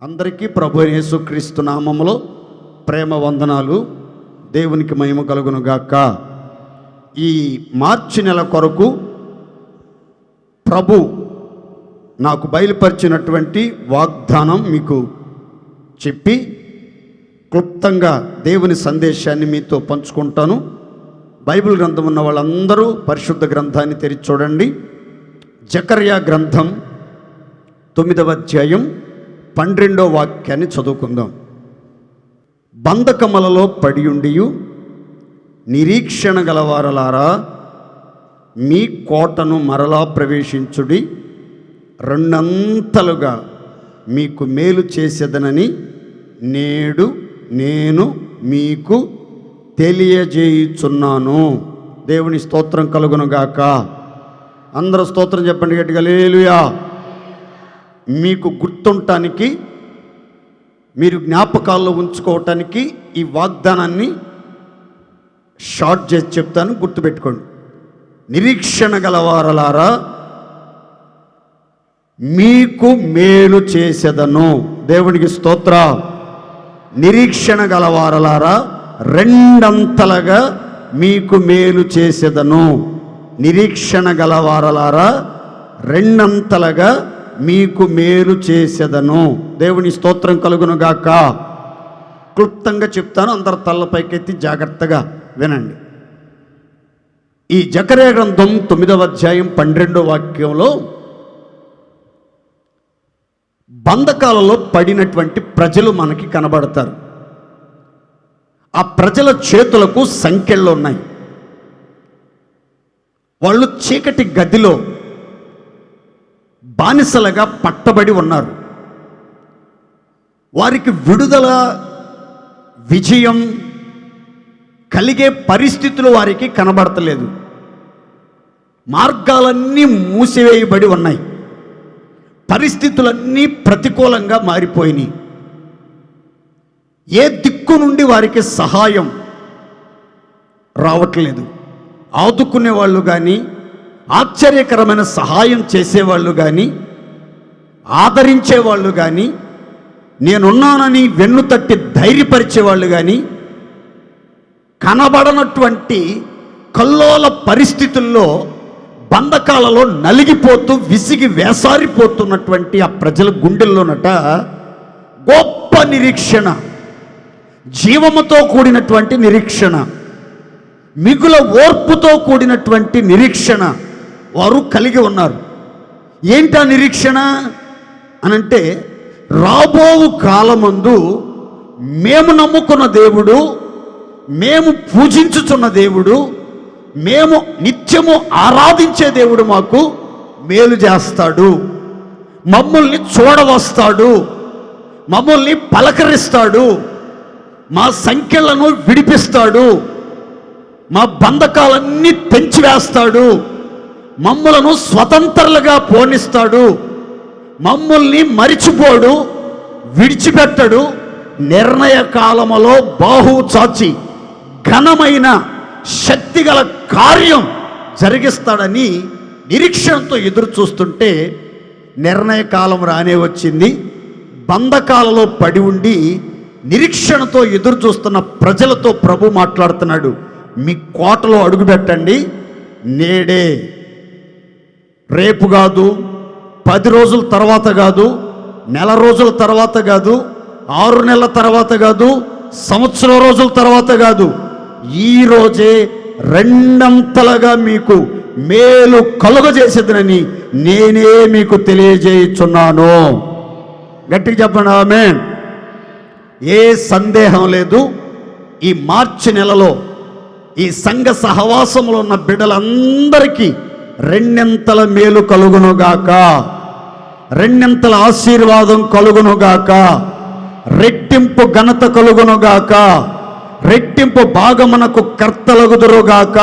అందరికీ ప్రభు యేసుక్రీస్తు నామములో ప్రేమ వందనాలు. దేవునికి మహిమ కలుగును గాక. ఈ మార్చి నెల కొరకు ప్రభు నాకు బయలుపరిచినటువంటి వాగ్దానం మీకు చెప్పి క్లుప్తంగా దేవుని సందేశాన్ని మీతో పంచుకుంటాను. బైబిల్ గ్రంథం ఉన్న వాళ్ళందరూ పరిశుద్ధ గ్రంథాన్ని తెరిచి చూడండి. జకర్యా గ్రంథం 9వ అధ్యాయం 12వ వాక్యాన్ని చదువుకుందాం. బంధకములలో పడియుండియు నిరీక్షణ గలవారలారా, మీ కోటను మరలా ప్రవేశించుడి, రెండంతలుగా మీకు మేలు చేసేదనని నేడు నేను మీకు తెలియజేయుచున్నాను. దేవుని స్తోత్రం కలుగునుగాక. అందరూ స్తోత్రం చెప్పండి గట్టిగా, హల్లెలూయా. మీకు గుర్తుండటానికి, మీరు జ్ఞాపకాల్లో ఉంచుకోవటానికి ఈ వాగ్దానాన్ని షార్ట్ చేసి చెప్తాను, గుర్తుపెట్టుకోండి. నిరీక్షణ గలవారలారా, మీకు మేలు చేసేదను. దేవునికి స్తోత్ర. నిరీక్షణ గలవారలారా, రెండంతలుగా మీకు మేలు చేసేదను. నిరీక్షణ గలవారలారా, రెండంతలుగా మీకు మేలు చేసేదను. దేవుని స్తోత్రం కలుగును గాక. క్లుప్తంగా చెప్తాను, అందరు తలపైకెత్తి జాగ్రత్తగా వినండి. ఈ జకర్యా గ్రంథం 9వ అధ్యాయం 12వ వాక్యంలో బంధకాలలో పడినటువంటి ప్రజలు మనకి కనబడతారు. ఆ ప్రజల చేతులకు సంకెళ్ళు ఉన్నాయి. వాళ్ళు చీకటి గదిలో బానిసలుగా పట్టబడి ఉన్నారు. వారికి విడుదల, విజయం కలిగే పరిస్థితులు వారికి కనబడతలేదు. మార్గాలన్నీ మూసివేయబడి ఉన్నాయి. పరిస్థితులన్నీ ప్రతికూలంగా మారిపోయినాయి. ఏ దిక్కు నుండి వారికి సహాయం రావట్లేదు. ఆదుకునే వాళ్ళు కానీ, ఆశ్చర్యకరమైన సహాయం చేసేవాళ్ళు కానీ, ఆదరించేవాళ్ళు కానీ, నేనున్నానని వెన్ను తట్టి ధైర్యపరిచేవాళ్ళు కానీ కనబడనటువంటి కల్లోల పరిస్థితుల్లో, బంధకాలలో నలిగిపోతూ విసిగి వేసారిపోతున్నటువంటి ఆ ప్రజల గుండెల్లోనట గొప్ప నిరీక్షణ, జీవముతో కూడినటువంటి నిరీక్షణ, మిగుల ఓర్పుతో కూడినటువంటి నిరీక్షణ వారు కలిగి ఉన్నారు. ఏంటా నిరీక్షణ అనంటే, రాబోవు కాలమందు మేము నమ్ముకున్న దేవుడు, మేము పూజించుచున్న దేవుడు, మేము నిత్యము ఆరాధించే దేవుడు మాకు మేలు చేస్తాడు, మమ్మల్ని చూడవస్తాడు, మమ్మల్ని పలకరిస్తాడు, మా సంఖ్యలను విడిపిస్తాడు, మా బంధకాలన్నీ తెంచివేస్తాడు, మమ్మలను స్వతంత్రులుగా పోనిస్తాడు, మమ్మల్ని మరిచిపోడు, విడిచిపెట్టడు, నిర్ణయ కాలములో బాహు చాచి ఘనమైన శక్తిగల కార్యం జరిగిస్తాడని నిరీక్షణతో ఎదురు చూస్తుంటే నిర్ణయ కాలం రానే వచ్చింది. బంధకాలలో పడి ఉండి నిరీక్షణతో ఎదురు చూస్తున్న ప్రజలతో ప్రభు మాట్లాడుతున్నాడు. మీ కోటలో అడుగుపెట్టండి, నేడే, రేపు కాదు, 10 రోజుల తర్వాత కాదు, నెల రోజుల తర్వాత కాదు, 6 నెలల తర్వాత కాదు, సంవత్సరం రోజుల తర్వాత కాదు, ఈ రోజే రెండంతలుగా మీకు మేలు కలుగజేసేదనని నేనే మీకు తెలియజేయుచున్నాను. గట్టిగా చెప్పండి ఆమేన్. ఏ సందేహం లేదు, ఈ మార్చి నెలలో ఈ సంఘ సహవాసంలో ఉన్న బిడ్డలందరికీ రెండంతల మేలు కలుగునుగాక, రెండంతల ఆశీర్వాదం కలుగునుగాక, రెట్టింపు ఘనత కలుగునుగాక, రెట్టింపు భాగమునకు కర్తలగుదురుగాక,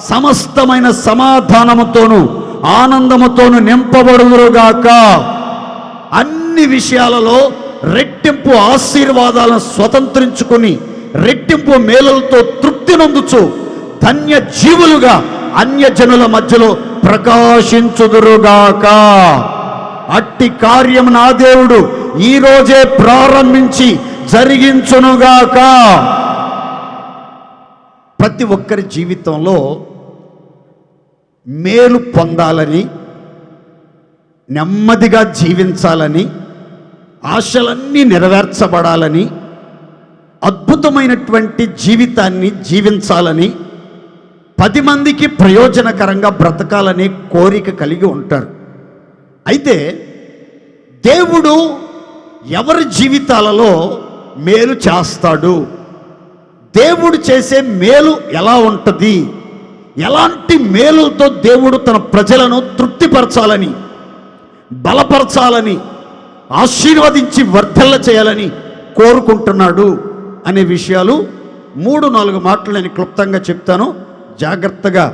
సమస్తమైన సమాధానముతోను ఆనందముతోను నింపబడుదురుగాక. అన్ని విషయాలలో రెట్టింపు ఆశీర్వాదాలను స్వతంత్రించుకుని రెట్టింపు మేలులతో తృప్తి నొందుచు ధన్య జీవులుగా అన్యజనుల మధ్యలో ప్రకాశించుదురుగాక. అట్టి కార్యం నా దేవుడు ఈరోజే ప్రారంభించి జరిగించునుగాక. ప్రతి ఒక్కరి జీవితంలో మేలు పొందాలని, నెమ్మదిగా జీవించాలని, ఆశలన్నీ నెరవేర్చబడాలని, అద్భుతమైనటువంటి జీవితాన్ని జీవించాలని, 10 మందికి ప్రయోజనకరంగా బ్రతకాలనే కోరిక కలిగి ఉంటారు. అయితే దేవుడు ఎవరి జీవితాలలో మేలు చేస్తాడు, దేవుడు చేసే మేలు ఎలా ఉంటుంది, ఎలాంటి మేలుతో దేవుడు తన ప్రజలను తృప్తిపరచాలని, బలపరచాలని, ఆశీర్వదించి వర్ధల్ల చేయాలని కోరుకుంటున్నాడు అనే విషయాలు 3-4 మాటలు నేను క్లుప్తంగా చెప్తాను. జాగ్రత్తగా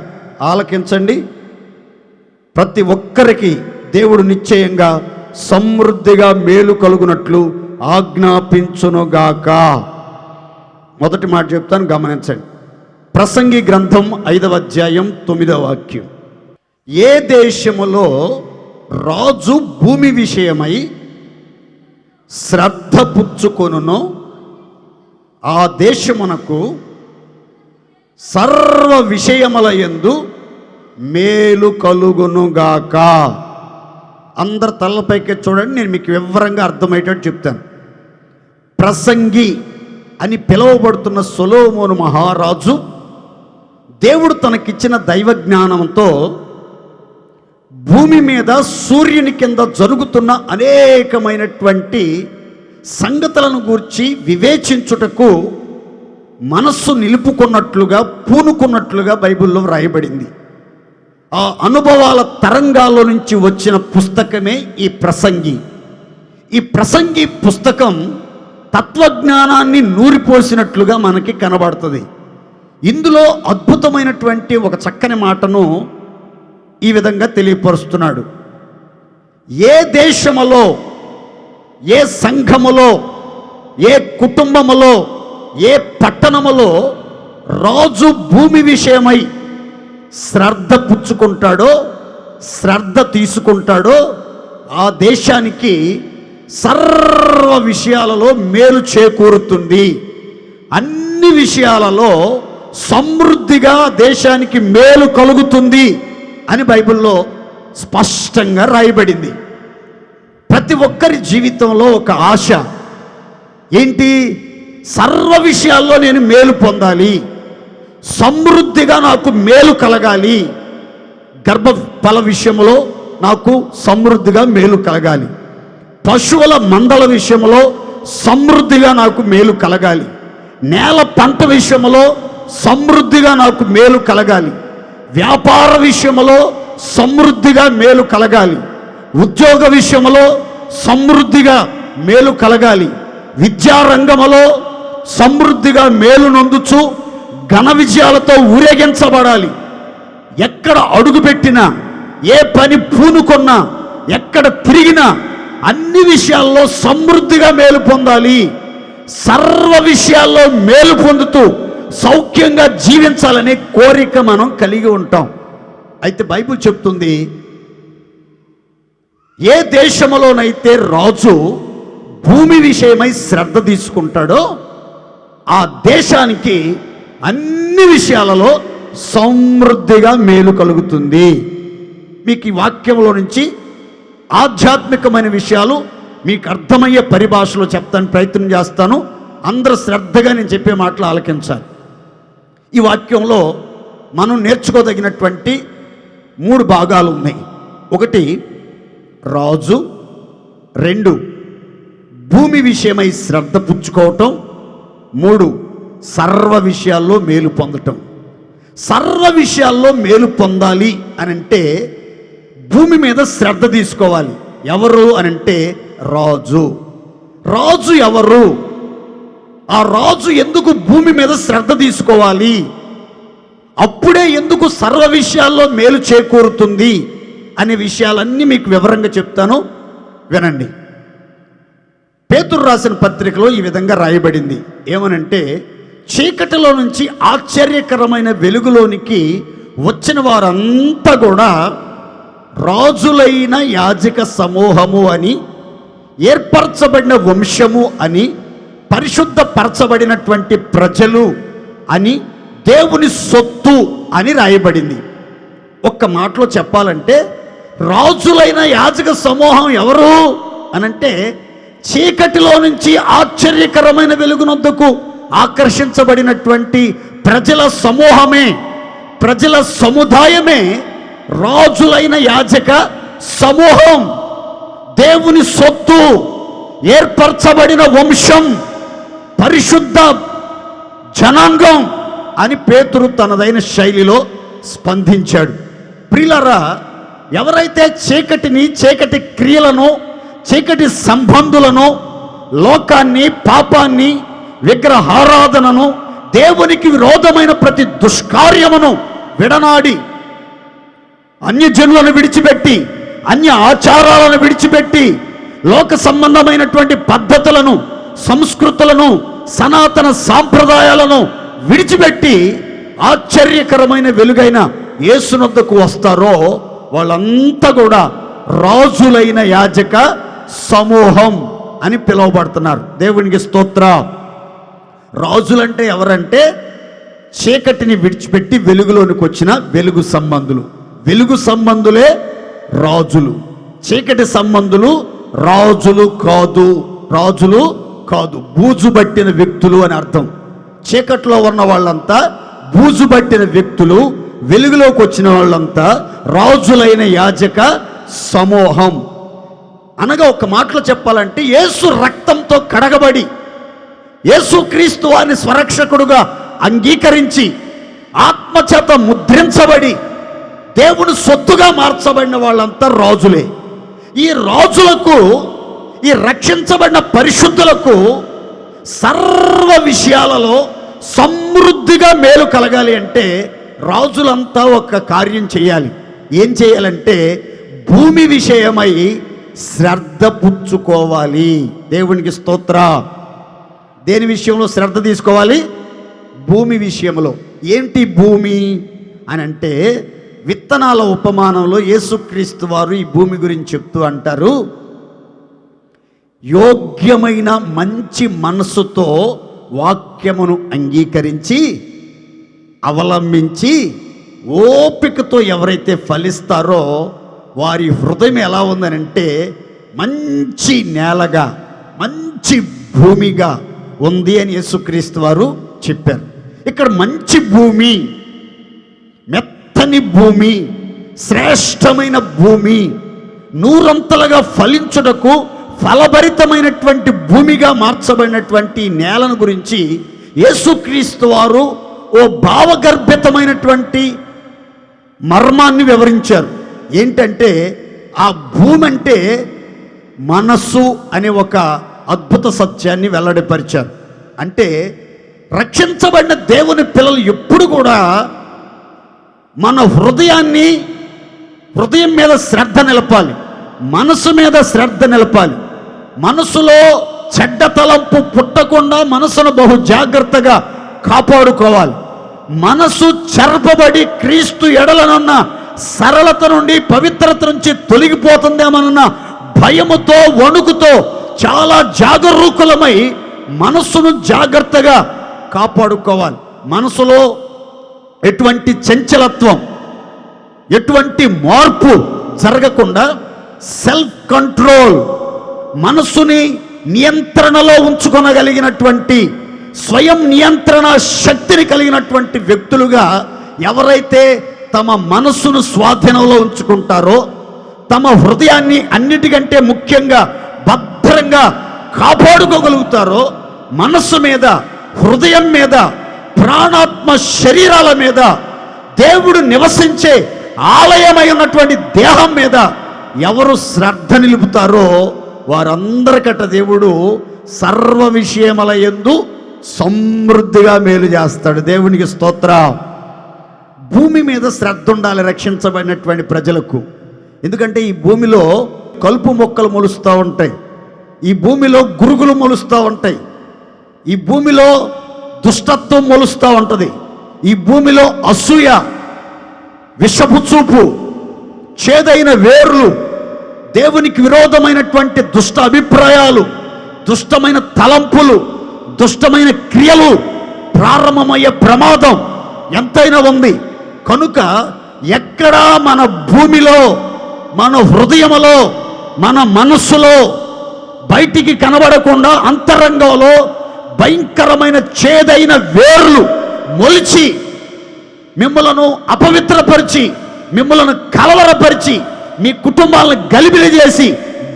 ఆలకించండి. ప్రతి ఒక్కరికి దేవుడు నిశ్చయంగా సమృద్ధిగా మేలు కలుగునట్లు ఆజ్ఞాపించునుగాక. మొదటి మాట చెప్తాను, గమనించండి. ప్రసంగి గ్రంథం 5వ అధ్యాయం 9వ వాక్యం. ఏ దేశములో రాజు భూమి విషయమై శ్రద్ధ పుచ్చుకొనునో ఆ దేశమునకు సర్వ విషయముల యందు మేలు కలుగునుగాక. అందరు తలపైకి చూడండి, నేను మీకు వివరంగా అర్థమయ్యేటట్టు చెప్తాను. ప్రసంగి అని పిలువబడుతున్న సొలొమోను మహారాజు దేవుడు తనకిచ్చిన దైవ జ్ఞానంతో భూమి మీద సూర్యుని కింద జరుగుతున్న అనేకమైనటువంటి సంగతులను గూర్చి వివేచించుటకు మనస్సు నిలుపుకున్నట్లుగా, పూనుకున్నట్లుగా బైబిల్లో వ్రాయబడింది. ఆ అనుభవాల తరంగాల్లో నుంచి వచ్చిన పుస్తకమే ఈ ప్రసంగి. ఈ ప్రసంగి పుస్తకం తత్వజ్ఞానాన్ని నూరిపోసినట్లుగా మనకి కనబడుతుంది. ఇందులో అద్భుతమైనటువంటి ఒక చక్కని మాటను ఈ విధంగా తెలియపరుస్తున్నాడు. ఏ దేశములో, ఏ సంఘములో, ఏ కుటుంబములో, ఏ పట్టణములో రాజు భూమి విషయమై శ్రద్ధ పుచ్చుకుంటాడో, శ్రద్ధ తీసుకుంటాడో ఆ దేశానికి సర్వ విషయాలలో మేలు చేకూరుతుంది. అన్ని విషయాలలో సమృద్ధిగా దేశానికి మేలు కలుగుతుంది అని బైబిల్లో స్పష్టంగా రాయబడింది. ప్రతి ఒక్కరి జీవితంలో ఒక ఆశ ఏంటి? సర్వ విషయాల్లో నేను మేలు పొందాలి, సమృద్ధిగా నాకు మేలు కలగాలి, గర్భఫల విషయంలో నాకు సమృద్ధిగా మేలు కలగాలి, పశువుల మందల విషయంలో సమృద్ధిగా నాకు మేలు కలగాలి, నేల పంట విషయంలో సమృద్ధిగా నాకు మేలు కలగాలి, వ్యాపార విషయంలో సమృద్ధిగా మేలు కలగాలి, ఉద్యోగ విషయంలో సమృద్ధిగా మేలు కలగాలి, విద్యారంగంలో సమృద్ధిగా మేలు నొందుచు ఘన విజయాలతో ఊరేగించబడాలి. ఎక్కడ అడుగుపెట్టినా, ఏ పని పూనుకున్నా, ఎక్కడ తిరిగినా అన్ని విషయాల్లో సమృద్ధిగా మేలు పొందాలి. సర్వ విషయాల్లో మేలు పొందుతూ సౌఖ్యంగా జీవించాలనే కోరిక మనం కలిగి ఉంటాం. అయితే బైబిల్ చెప్తుంది, ఏ దేశంలోనైతే రాజు భూమి విషయమై శ్రద్ధ తీసుకుంటాడో ఆ దేశానికి అన్ని విషయాలలో సమృద్ధిగా మేలు కలుగుతుంది. మీకు ఈ వాక్యంలో నుంచి ఆధ్యాత్మికమైన విషయాలు మీకు అర్థమయ్యే పరిభాషలో చెప్తాను, ప్రయత్నం చేస్తాను. అందరూ శ్రద్ధగా నేను చెప్పే మాటలు ఆలకించాలి. ఈ వాక్యంలో మనం నేర్చుకోదగినటువంటి 3 భాగాలు ఉన్నాయి. 1 రాజు, 2 భూమి విషయమై శ్రద్ధ పుచ్చుకోవటం, 3 సర్వ విషయాల్లో మేలు పొందటం. సర్వ విషయాల్లో మేలు పొందాలి అనంటే భూమి మీద శ్రద్ధ తీసుకోవాలి. ఎవరు అనంటే రాజు. రాజు ఎవరు? ఆ రాజు ఎందుకు భూమి మీద శ్రద్ధ తీసుకోవాలి? అప్పుడే ఎందుకు సర్వ విషయాల్లో మేలు చేకూరుతుంది అనే విషయాలన్నీ మీకు వివరంగా చెప్తాను, వినండి. పేతురు రాసిన పత్రికలో ఈ విధంగా రాయబడింది. ఏమనంటే, చీకటిలో నుంచి ఆశ్చర్యకరమైన వెలుగులోనికి వచ్చిన వారంతా కూడా రాజులైన యాజక సమూహము అని ఏర్పరచబడిన వంశము అని, పరిశుద్ధపరచబడినటువంటి ప్రజలు అని, దేవుని సొత్తు అని రాయబడింది. ఒక్క మాటలో చెప్పాలంటే రాజులైన యాజక సమూహం ఎవరు అనంటే చీకటిలో నుంచి ఆశ్చర్యకరమైన వెలుగునొద్దకు ఆకర్షించబడినటువంటి ప్రజల సమూహమే, ప్రజల సముదాయమే రాజులైన యాజక సమూహం. దేవుని సొత్తు, ఏర్పరచబడిన వంశం, పరిశుద్ధ జనాంగం అని పేతురు తనదైన శైలిలో స్పందించాడు. ప్రియులారా, ఎవరైతే చీకటిని, చీకటి క్రియలను, చీకటి సంబంధులను, లోకాన్ని, పాపాన్ని, విగ్రహారాధనను, దేవునికి విరోధమైన ప్రతి దుష్కార్యమును విడనాడి అన్యజనులను విడిచిపెట్టి, అన్య ఆచారాలను విడిచిపెట్టి, లోక సంబంధమైనటువంటి పద్ధతులను, సంస్కృతులను, సనాతన సాంప్రదాయాలను విడిచిపెట్టి ఆశ్చర్యకరమైన వెలుగైన యేసునొద్దకు వస్తారో వాళ్ళంతా కూడా రాజులైన యాజక సమూహం అని పిలువబడుతున్నారు. దేవునికి స్తోత్ర. రాజులంటే ఎవరంటే చీకటిని విడిచిపెట్టి వెలుగులోనికి వచ్చిన వెలుగు సంబంధులు. వెలుగు సంబంధులే రాజులు. చీకటి సంబంధులు రాజులు కాదు, రాజులు కాదు, బూజుబట్టిన వ్యక్తులు అని అర్థం. చీకట్లో ఉన్న వాళ్ళంతా బూజుబట్టిన వ్యక్తులు, వెలుగులోకి వచ్చిన వాళ్ళంతా రాజులైన యాజక సమూహం. అనగా ఒక మాటలో చెప్పాలంటే యేసు రక్తంతో కడగబడి, యేసుక్రీస్తు వారిని స్వరక్షకుడుగా అంగీకరించి, ఆత్మచేత ముద్రించబడి, దేవుని సొత్తుగా మార్చబడిన వాళ్ళంతా రాజులే. ఈ రాజులకు, ఈ రక్షించబడిన పరిశుద్ధులకు సర్వ విషయాలలో సమృద్ధిగా మేలు కలగాలి అంటే రాజులంతా ఒక కార్యం చేయాలి. ఏం చేయాలంటే భూమి విషయమై శ్రద్ధ పుచ్చుకోవాలి. దేవునికి స్తోత్ర. దేని విషయంలో శ్రద్ధ తీసుకోవాలి? భూమి విషయంలో. ఏంటి భూమి అని అంటే విత్తనాల ఉపమానంలో యేసుక్రీస్తు వారు ఈ భూమి గురించి చెప్తూ అంటారు, యోగ్యమైన మంచి మనసుతో వాక్యమును అంగీకరించి అవలంబించి ఓపికతో ఎవరైతే ఫలిస్తారో వారి హృదయం ఎలా ఉందనంటే మంచి నేలగా, మంచి భూమిగా ఉంది అని యేసుక్రీస్తు వారు చెప్పారు. ఇక్కడ మంచి భూమి, మెత్తని భూమి, శ్రేష్టమైన భూమి, నూరంతలుగా ఫలించుటకు ఫలభరితమైనటువంటి భూమిగా మార్చబడినటువంటి నేలను గురించి యేసుక్రీస్తు వారు ఓ భావగర్భితమైనటువంటి మర్మాన్ని వివరించారు. ఏంటంటే ఆ భూమి అంటే మనస్సు అనే ఒక అద్భుత సత్యాన్ని వెల్లడిపరిచారు. అంటే రక్షించబడిన దేవుని పిల్లలు ఎప్పుడు కూడా మన హృదయం మీద శ్రద్ధ నిలపాలి, మనసు మీద శ్రద్ధ నిలపాలి. మనసులో చెడ్డ తలంపు పుట్టకుండా మనసును బహు జాగ్రత్తగా కాపాడుకోవాలి. మనసు చెరపబడి క్రీస్తు ఎడలనున్న సరళత నుండి, పవిత్రత నుంచి తొలగిపోతుందేమన్న భయముతో, వణుకుతో చాలా జాగరూకులమై మనసును జాగ్రత్తగా కాపాడుకోవాలి. మనసులో ఎటువంటి చంచలత్వం, ఎటువంటి మార్పు జరగకుండా సెల్ఫ్ కంట్రోల్, మనసుని నియంత్రణలో ఉంచుకొనగలిగినటువంటి, స్వయం నియంత్రణ శక్తిని కలిగినటువంటి వ్యక్తులుగా ఎవరైతే తమ మనసును స్వాధీనంలో ఉంచుకుంటారో, తమ హృదయాన్ని అన్నిటికంటే ముఖ్యంగా భద్రంగా కాపాడుకోగలుగుతారో, మనస్సు మీద, హృదయం మీద, ప్రాణాత్మ శరీరాల మీద, దేవుడు నివసించే ఆలయమై ఉన్నటువంటి దేహం మీద ఎవరు శ్రద్ధ నిలుపుతారో వారందరికట దేవుడు సర్వ విషయముల యందు సమృద్ధిగా మేలు చేస్తాడు. దేవునికి స్తోత్ర. భూమి మీద శ్రద్ధ ఉండాలి రక్షించబడినటువంటి ప్రజలకు. ఎందుకంటే ఈ భూమిలో కలుపు మొక్కలు మొలుస్తూ ఉంటాయి, ఈ భూమిలో గురుగులు మొలుస్తూ ఉంటాయి, ఈ భూమిలో దుష్టత్వం మొలుస్తూ ఉంటుంది, ఈ భూమిలో అసూయ, విషపు చూపు, చేదైన వేర్లు, దేవునికి విరోధమైనటువంటి దుష్ట అభిప్రాయాలు, దుష్టమైన తలంపులు, దుష్టమైన క్రియలు ప్రారంభమయ్యే ప్రమాదం ఎంతైనా ఉంది. కనుక ఎక్కడా మన భూమిలో, మన హృదయములో, మన మనస్సులో బయటికి కనబడకుండా అంతరంగంలో భయంకరమైన చేదైన వేర్లు మొలిచి మిమ్మలను అపవిత్రపరిచి, మిమ్మలను కలవరపరిచి, మీ కుటుంబాలను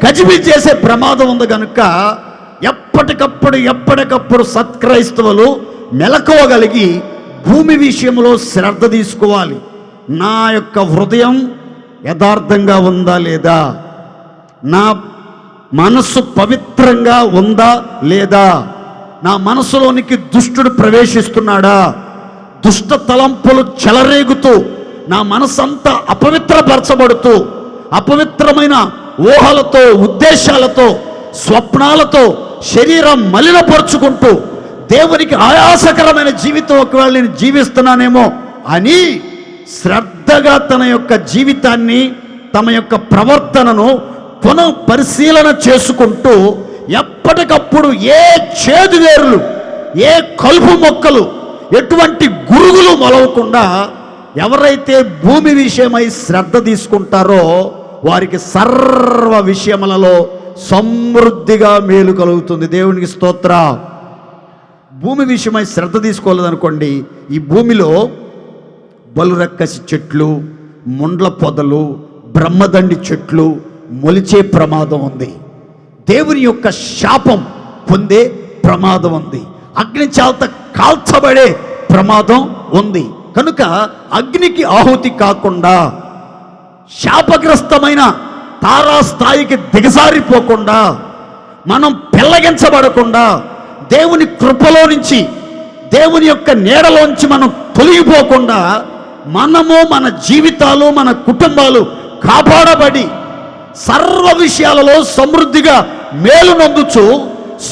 గజిబిలి చేసే ప్రమాదం ఉంది. కనుక ఎప్పటికప్పుడు సత్క్రైస్తవులు మెలకువగలిగి భూమి విషయంలో శ్రద్ధ తీసుకోవాలి. నా యొక్క హృదయం యథార్థంగా ఉందా లేదా, నా మనస్సు పవిత్రంగా ఉందా లేదా, నా మనసులోనికి దుష్టుడు ప్రవేశిస్తున్నాడా, దుష్ట తలంపులు చెలరేగుతూ నా మనసంతా అపవిత్రపరచబడుతూ అపవిత్రమైన ఊహలతో, ఉద్దేశాలతో, స్వప్నాలతో శరీరం మలినపరుచుకుంటూ దేవునికి ఆయాసకరమైన జీవితం ఒకవేళ నేను జీవిస్తున్నానేమో అని శ్రద్ధగా తన యొక్క జీవితాన్ని, తమ యొక్క ప్రవర్తనను పునః పరిశీలన చేసుకుంటూ ఎప్పటికప్పుడు ఏ చేదు వేరులు, ఏ కలుపు మొక్కలు, ఎటువంటి గురుగులు మొలవకుండా ఎవరైతే భూమి విషయమై శ్రద్ధ తీసుకుంటారో వారికి సర్వ విషయములలో సమృద్ధిగా మేలు కలుగుతుంది. దేవునికి స్తోత్ర. భూమి విషయమై శ్రద్ధ తీసుకోలేదనుకోండి, ఈ భూమిలో బలురక్కసి చెట్లు, ముండ్ల పొదలు, బ్రహ్మదండి చెట్లు మొలిచే ప్రమాదం ఉంది. దేవుని యొక్క శాపం పొందే ప్రమాదం ఉంది. అగ్ని చేత కాల్చబడే ప్రమాదం ఉంది. కనుక అగ్నికి ఆహుతి కాకుండా, శాపగ్రస్తమైన తారాస్థాయికి దిగజారిపోకుండా, మనం పెళ్ళగించబడకుండా, దేవుని కృపలో నుంచి, దేవుని యొక్క నీడలోంచి మనం తొలగిపోకుండా మనము, మన జీవితాలు, మన కుటుంబాలు కాపాడబడి సర్వ విషయాలలో సమృద్ధిగా మేలు నొందుచు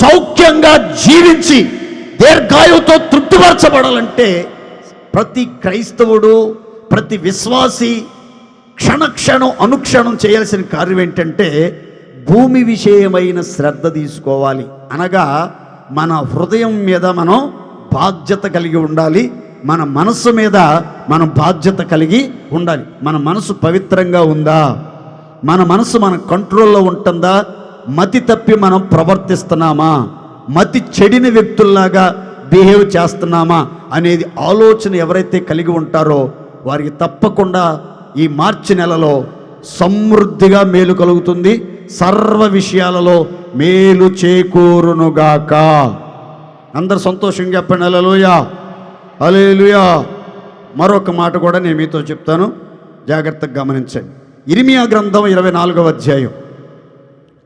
సౌఖ్యంగా జీవించి దీర్ఘాయువుతో తృప్తిపరచబడాలంటే ప్రతి క్రైస్తవుడు, ప్రతి విశ్వాసి క్షణక్షణం అనుక్షణం చేయాల్సిన కార్యం ఏంటంటే భూమి విషయమైన శ్రద్ధ తీసుకోవాలి. అనగా మన హృదయం మీద మనం బాధ్యత కలిగి ఉండాలి, మన మనస్సు మీద మనం బాధ్యత కలిగి ఉండాలి. మన మనసు పవిత్రంగా ఉందా, మన మనసు మన కంట్రోల్లో ఉంటుందా, మతి తప్పి మనం ప్రవర్తిస్తున్నామా, మతి చెడిన వ్యక్తుల్లాగా బిహేవ్ చేస్తున్నామా అనేది ఆలోచన ఎవరైతే కలిగి ఉంటారో వారికి తప్పకుండా ఈ మార్చి నెలలో సమృద్ధిగా మేలు కలుగుతుంది, సర్వ విషయాలలో మేలు చేకూరునుగాక. అందరు సంతోషంగా చెప్పండి హల్లెలూయా, హల్లెలూయా. మరొక మాట కూడా నేను మీతో చెప్తాను, జాగ్రత్తగా గమనించండి. ఇర్మియా గ్రంథం 24వ అధ్యాయం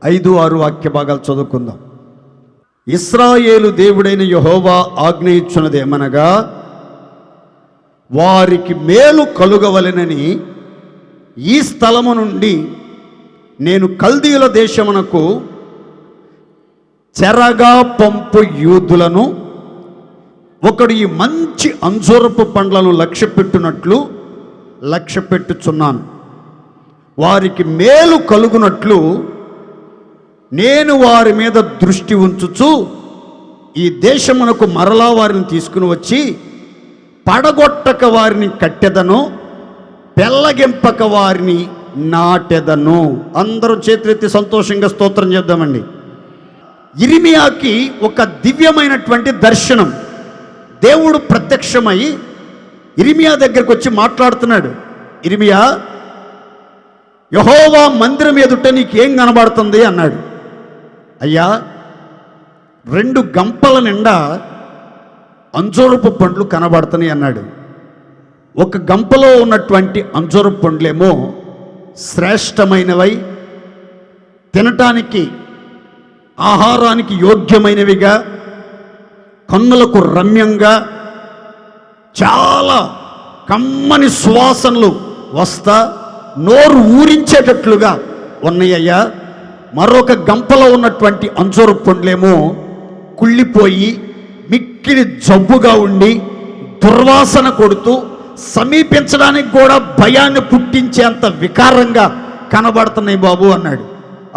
5-6 వాక్య భాగాలు చదువుకుందాం. ఇశ్రాయేలు దేవుడైన యెహోవా ఆజ్ఞ ఇచ్చున్నదేమనగా, వారికి మేలు కలుగవలెనని ఈ స్థలము నుండి నేను కల్దీయుల దేశమునకు చెరగా పంపు యూదులను ఒకడు ఈ మంచి అంజూరపు పండ్లను లక్ష్యపెట్టునట్లు లక్ష్యపెట్టుచున్నాను. వారికి మేలు కలుగునట్లు నేను వారి మీద దృష్టి ఉంచుచు ఈ దేశమునకు మరలా వారిని తీసుకుని వచ్చి పడగొట్టక వారిని కట్టెదను, పెళ్ళగింపక వారిని నాటెదను. అందరూ చేతులెత్తి సంతోషంగా స్తోత్రం చేద్దామండి. ఇర్మియాకి ఒక దివ్యమైనటువంటి దర్శనం. దేవుడు ప్రత్యక్షమై ఇర్మియా దగ్గరకు వచ్చి మాట్లాడుతున్నాడు. ఇర్మియా, యెహోవా మందిరం ఎదుట నీకేం కనబడుతుంది అన్నాడు. అయ్యా, 2 గంపల నిండా అంజూరపు పండ్లు కనబడుతున్నాయి అన్నాడు. ఒక గంపలో ఉన్నటువంటి అంజూరపు పండ్లేమో శ్రేష్టమైనవై, తినటానికి ఆహారానికి యోగ్యమైనవిగా, కన్నులకు రమ్యంగా, చాలా కమ్మని సువాసనలు వస్తా నోరు ఊరించేటట్లుగా ఉన్నాయ్యా. మరొక గంపలో ఉన్నటువంటి అంజూరపు పండ్లేమో కుళ్ళిపోయి మిక్కిలి జబ్బుగా ఉండి దుర్వాసన కొడుతూ సమీపించడానికి కూడా భయాన్ని పుట్టించేంత వికారంగా కనబడుతున్నాయి బాబు అన్నాడు.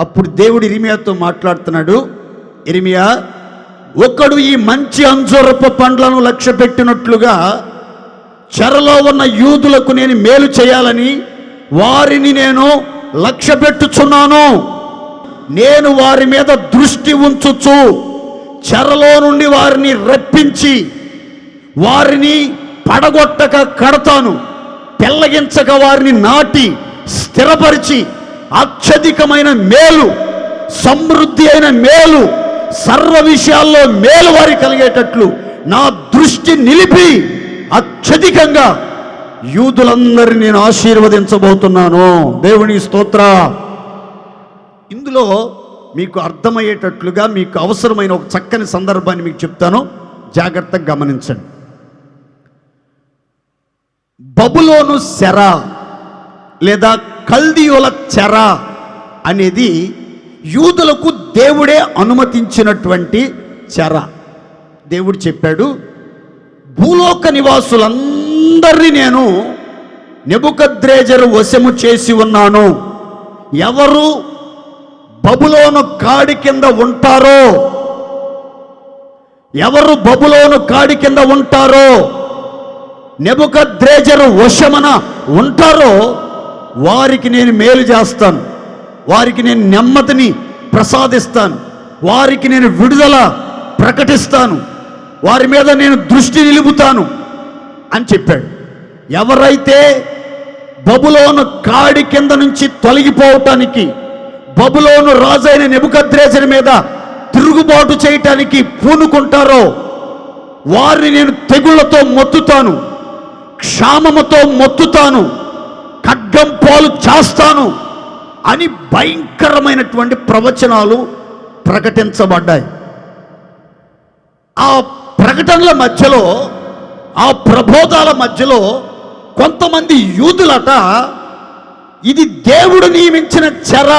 అప్పుడు దేవుడు ఇర్మియాతో మాట్లాడుతున్నాడు, ఇర్మియా, ఒకడు ఈ మంచి అంజూరపు పండ్లను లక్ష్య పెట్టినట్లుగా చెరలో ఉన్న యూదులకు నేను మేలు చేయాలని వారిని నేను లక్ష్య పెట్టుచున్నాను. నేను వారి మీద దృష్టి ఉంచుచు చెరలో నుండి వారిని రప్పించి వారిని పడగొట్టక కడతాను, పెళ్ళగించక వారిని నాటి స్థిరపరిచి అత్యధికమైన మేలు, సమృద్ధి అయిన మేలు, సర్వ విషయాల్లో మేలు వారి కలిగేటట్లు నా దృష్టి నిలిపి అత్యధికంగా యూదులందరినీ నేను ఆశీర్వదించబోతున్నాను. దేవుని స్తోత్ర. ఇందులో మీకు అర్థమయ్యేటట్లుగా మీకు అవసరమైన ఒక చక్కని సందర్భాన్ని మీకు చెప్తాను, జాగ్రత్తగా గమనించండి. బబులోను చెర లేదా కల్దీయుల చెర అనేది యూదులకు దేవుడే అనుమతించినటువంటి చెర. దేవుడు చెప్పాడు, భూలోక నివాసులందరినీ నేను నెబుకద్రేజరు వశము చేసి ఉన్నాను. ఎవరు బబులోను కాడి కింద ఉంటారో, ఎవరు బబులోను కాడి కింద ఉంటారో, నెబుకద్రేజరు వశమున ఉంటారో వారికి నేను మేలు చేస్తాను, వారికి నేను నెమ్మదిని ప్రసాదిస్తాను, వారికి నేను విడుదల ప్రకటిస్తాను, వారి మీద నేను దృష్టి నిలుపుతాను అని చెప్పాడు. ఎవరైతే బబులోను కాడి కింద నుంచి తొలగిపోవటానికి, బబులోను రాజైన నెబుకద్రేజరు మీద తిరుగుబాటు చేయటానికి పూనుకుంటారో వారిని నేను తెగుళ్లతో మొత్తుతాను, క్షామముతో మొత్తుతాను, ఖడ్గం పాలు చేస్తాను అని భయంకరమైనటువంటి ప్రవచనాలు ప్రకటించబడ్డాయి. ఆ ప్రకటనల మధ్యలో, ఆ ప్రబోధాల మధ్యలో కొంతమంది యూదులట, ఇది దేవుడు నియమించిన చెర,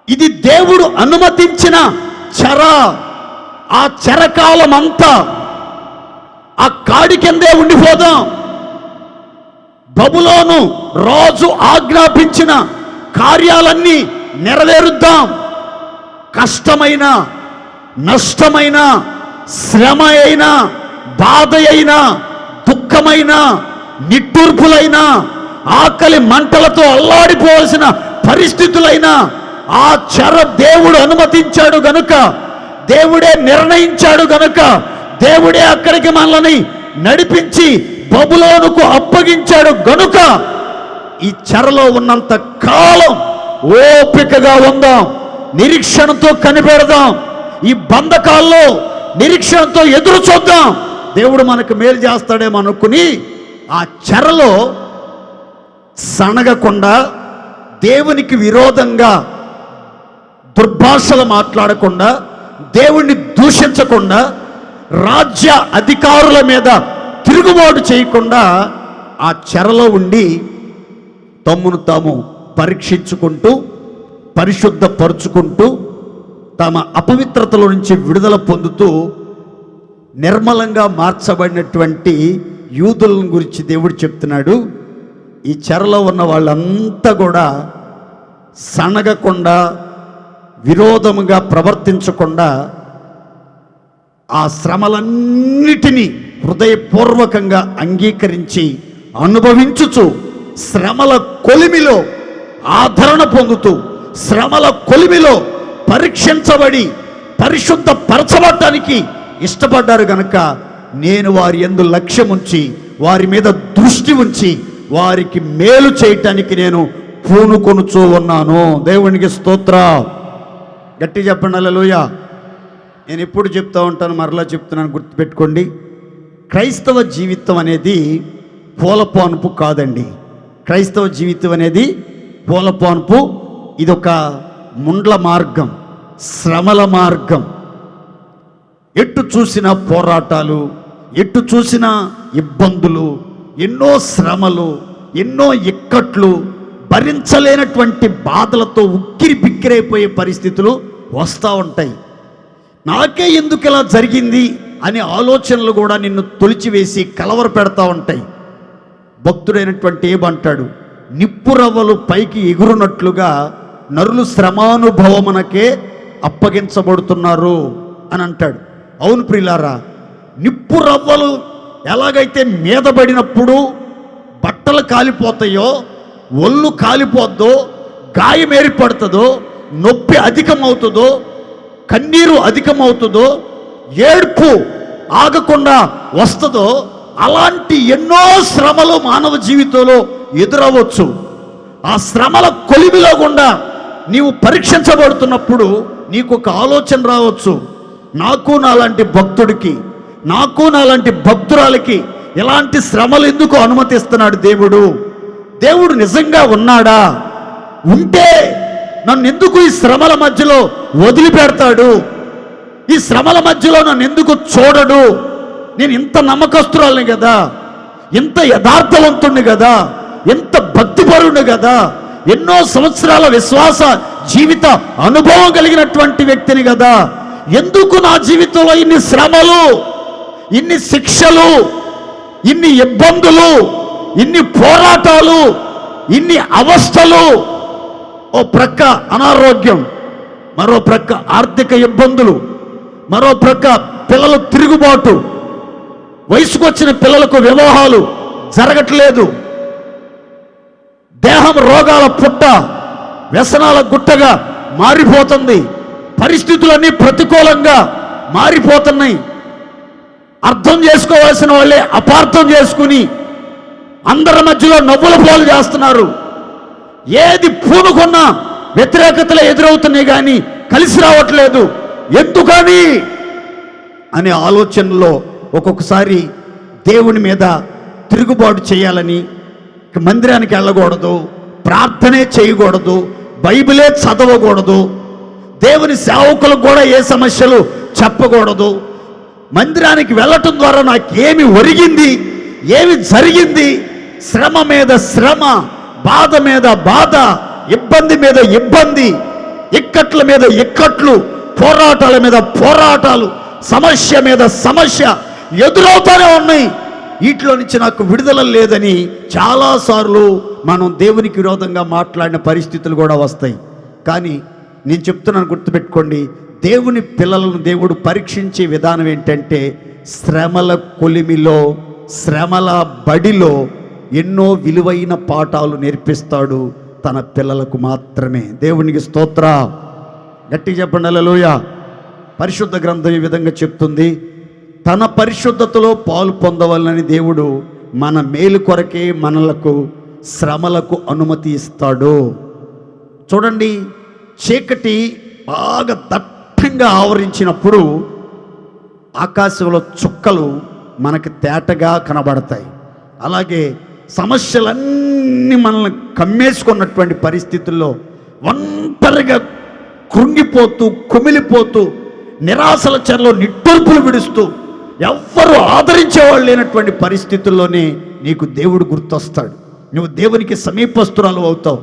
ఇది దేవుడు అనుమతించిన చెర, ఆ చెరకాలం అంతా ఆ కాడి కిందే ఉండిపోదాం, బబులోను రాజు ఆజ్ఞాపించిన కార్యాలన్నీ నెరవేరుద్దాం, కష్టమైన, నష్టమైన, శ్రమ అయినా, బాధ అయినా, దుఃఖమైన, నిట్టూర్పులైనా, ఆకలి మంటలతో అల్లాడిపోవాల్సిన పరిస్థితులైనా ఆ చెర దేవుడు అనుమతించాడు గనుక, దేవుడే నిర్ణయించాడు గనుక, దేవుడే అక్కడికి మనల్ని నడిపించి బబులోనుకు అప్పగించాడు గనుక ఈ చెరలో ఉన్నంత కాలం ఓపికగా ఉందాం, నిరీక్షణతో కనిపెడదాం, ఈ బంధకాల్లో నిరీక్షణతో ఎదురు చూద్దాం, దేవుడు మనకు మేలు చేస్తాడేమో అనుకుని ఆ చెరలో సనగకుండా, దేవునికి విరోధంగా దుర్భాషలు మాట్లాడకుండా, దేవుణ్ణి దూషించకుండా, రాజ్య అధికారుల మీద తిరుగుబాటు చేయకుండా ఆ చెరలో ఉండి తమ్మును తాము పరీక్షించుకుంటూ, పరిశుద్ధపరుచుకుంటూ, తమ అపవిత్రతల నుంచి విడుదల పొందుతూ నిర్మలంగా మార్చబడినటువంటి యూదులను గురించి దేవుడు చెప్తున్నాడు. ఈ చెరలో ఉన్న వాళ్ళంతా కూడా సనగకుండా, విరోధముగా ప్రవర్తించకుండా ఆ శ్రమలన్నిటినీ హృదయపూర్వకంగా అంగీకరించి అనుభవించుచు, శ్రమల కొలిమిలో ఆదరణ పొందుతూ, శ్రమల కొలిమిలో పరీక్షించబడి పరిశుద్ధపరచబడటానికి ఇష్టపడ్డారు గనక నేను వారి యందు లక్ష్యముంచి, వారి మీద దృష్టి ఉంచి, వారికి మేలు చేయటానికి నేను పూనుకొనుచూ ఉన్నాను. దేవునికి స్తోత్ర. గట్టి చెప్పండి హల్లెలూయా. నేను ఎప్పుడు చెప్తా ఉంటాను, మరలా చెప్తున్నాను, గుర్తుపెట్టుకోండి. క్రైస్తవ జీవితం అనేది పూలపాన్పు కాదండి. క్రైస్తవ జీవితం అనేది పూలపాన్పు, ఇదొక ముండ్ల మార్గం, శ్రమల మార్గం. ఎటు చూసిన పోరాటాలు, ఎటు చూసిన ఇబ్బందులు, ఎన్నో శ్రమలు, ఎన్నో ఇక్కట్లు, భరించలేనటువంటి బాధలతో ఉక్కిరి బిక్కిరైపోయే పరిస్థితులు వస్తూ ఉంటాయి. నాకే ఎందుకు ఇలా జరిగింది అనే ఆలోచనలు కూడా నిన్ను తొలిచివేసి కలవర పెడతా ఉంటాయి. భక్తుడైనటువంటి ఏమంటాడు, నిప్పురవ్వలు పైకి ఎగురునట్లుగా నరులు శ్రమానుభవమునకే అప్పగించబడుతున్నారు అని అంటాడు. అవును ప్రియులారా, నిప్పురవ్వలు ఎలాగైతే మీద పడినప్పుడు బట్టలు కాలిపోతాయో, ఒళ్ళు కాలిపోద్దో, గాయం ఏర్పడుతుందో, నొప్పి అధికమవుతుందో, కన్నీరు అధికమవుతుందో, ఏడ్పు ఆగకుండా వస్తుందో, అలాంటి ఎన్నో శ్రమలు మానవ జీవితంలో ఎదురవ్వచ్చు. ఆ శ్రమల కొలిమిలో గుండా నీవు పరీక్షించబడుతున్నప్పుడు నీకు ఒక ఆలోచన రావచ్చు, నాకు నాలాంటి భక్తుడికి, నాకు నాలాంటి భక్తురాలకి ఇలాంటి శ్రమలు ఎందుకు అనుమతిస్తున్నాడు దేవుడు? దేవుడు నిజంగా ఉన్నాడా? ఉంటే నన్ను ఎందుకు ఈ శ్రమల మధ్యలో వదిలిపెడతాడు? ఈ శ్రమల మధ్యలో నన్ను ఎందుకు చూడడు? నేను ఇంత నమ్మకస్తురాలని కదా, ఇంత యథార్థవంతుణ్ణి కదా, ఎంత భక్తిపరుణ్ణి కదా, ఎన్నో సంవత్సరాల విశ్వాస జీవిత అనుభవం కలిగినటువంటి వ్యక్తిని కదా, ఎందుకు నా జీవితంలో ఇన్ని శ్రమలు, ఇన్ని శిక్షలు, ఇన్ని ఇబ్బందులు, ఇన్ని పోరాటాలు, ఇన్ని అవస్థలు? ఓ ప్రక్క అనారోగ్యం, మరో ప్రక్క ఆర్థిక ఇబ్బందులు, మరో ప్రక్క పిల్లలు తిరుగుబాటు, వయసుకొచ్చిన పిల్లలకు వివాహాలు జరగట్లేదు, దేహం రోగాల పుట్ట, వ్యసనాల గుట్టగా మారిపోతుంది, పరిస్థితులన్నీ ప్రతికూలంగా మారిపోతున్నాయి. అర్థం చేసుకోవాల్సిన వాళ్ళే అపార్థం చేసుకుని అందరి మధ్యలో నవ్వుల పాలు చేస్తున్నారు. ఏది పూనుకున్నా వ్యతిరేకతలు ఎదురవుతున్నాయి కానీ కలిసి రావట్లేదు. ఎందుకని అనే ఆలోచనలో ఒక్కొక్కసారి దేవుని మీద తిరుగుబాటు చేయాలని మందిరానికి వెళ్ళకూడదు, ప్రార్థనే చేయకూడదు, బైబిలే చదవకూడదు, దేవుని సేవకులకు కూడా ఏ సమస్యలు చెప్పకూడదు, మందిరానికి వెళ్ళటం ద్వారా నాకేమి ఒరిగింది, ఏమి జరిగింది, శ్రమ మీద శ్రమ, బాధ మీద బాధ, ఇబ్బంది మీద ఇబ్బంది, ఇక్కట్ల మీద ఇక్కట్లు, పోరాటాల మీద పోరాటాలు, సమస్య మీద సమస్య ఎదురవుతూనే ఉన్నాయి. వీటిలో నుంచి నాకు విడుదల లేదని చాలాసార్లు మనం దేవునికి విరోధంగా మాట్లాడిన పరిస్థితులు కూడా వస్తాయి. కానీ నేను చెప్తున్నాను, గుర్తుపెట్టుకోండి, దేవుని పిల్లలను దేవుడు పరీక్షించే విధానం ఏంటంటే శ్రమల కొలిమిలో, శ్రమల బడిలో ఎన్నో విలువైన పాఠాలు నేర్పిస్తాడు తన పిల్లలకు మాత్రమే. దేవునికి స్తోత్ర. గట్టిగా చెప్పండి హల్లెలూయా. పరిశుద్ధ గ్రంథం ఈ విధంగా చెప్తుంది, తన పరిశుద్ధతలో పాలు పొందవాలని దేవుడు మన మేలు కొరకే మనలకు శ్రమలకు అనుమతి ఇస్తాడు. చూడండి, చీకటి బాగా దట్టంగా ఆవరించినప్పుడు ఆకాశంలో చుక్కలు మనకి తేటగా కనబడతాయి. అలాగే సమస్యలన్నీ మనల్ని కమ్మేసుకున్నటువంటి పరిస్థితుల్లో ఒంటరిగా కృంగిపోతూ, కుమిలిపోతూ, నిరాశల చెరలో నిట్టూర్పులు విడుస్తూ, ఎవ్వరూ ఆదరించేవాళ్ళు లేనటువంటి పరిస్థితుల్లోనే నీకు దేవుడు గుర్తొస్తాడు. నువ్వు దేవునికి సమీపస్తురాలు అవుతావు,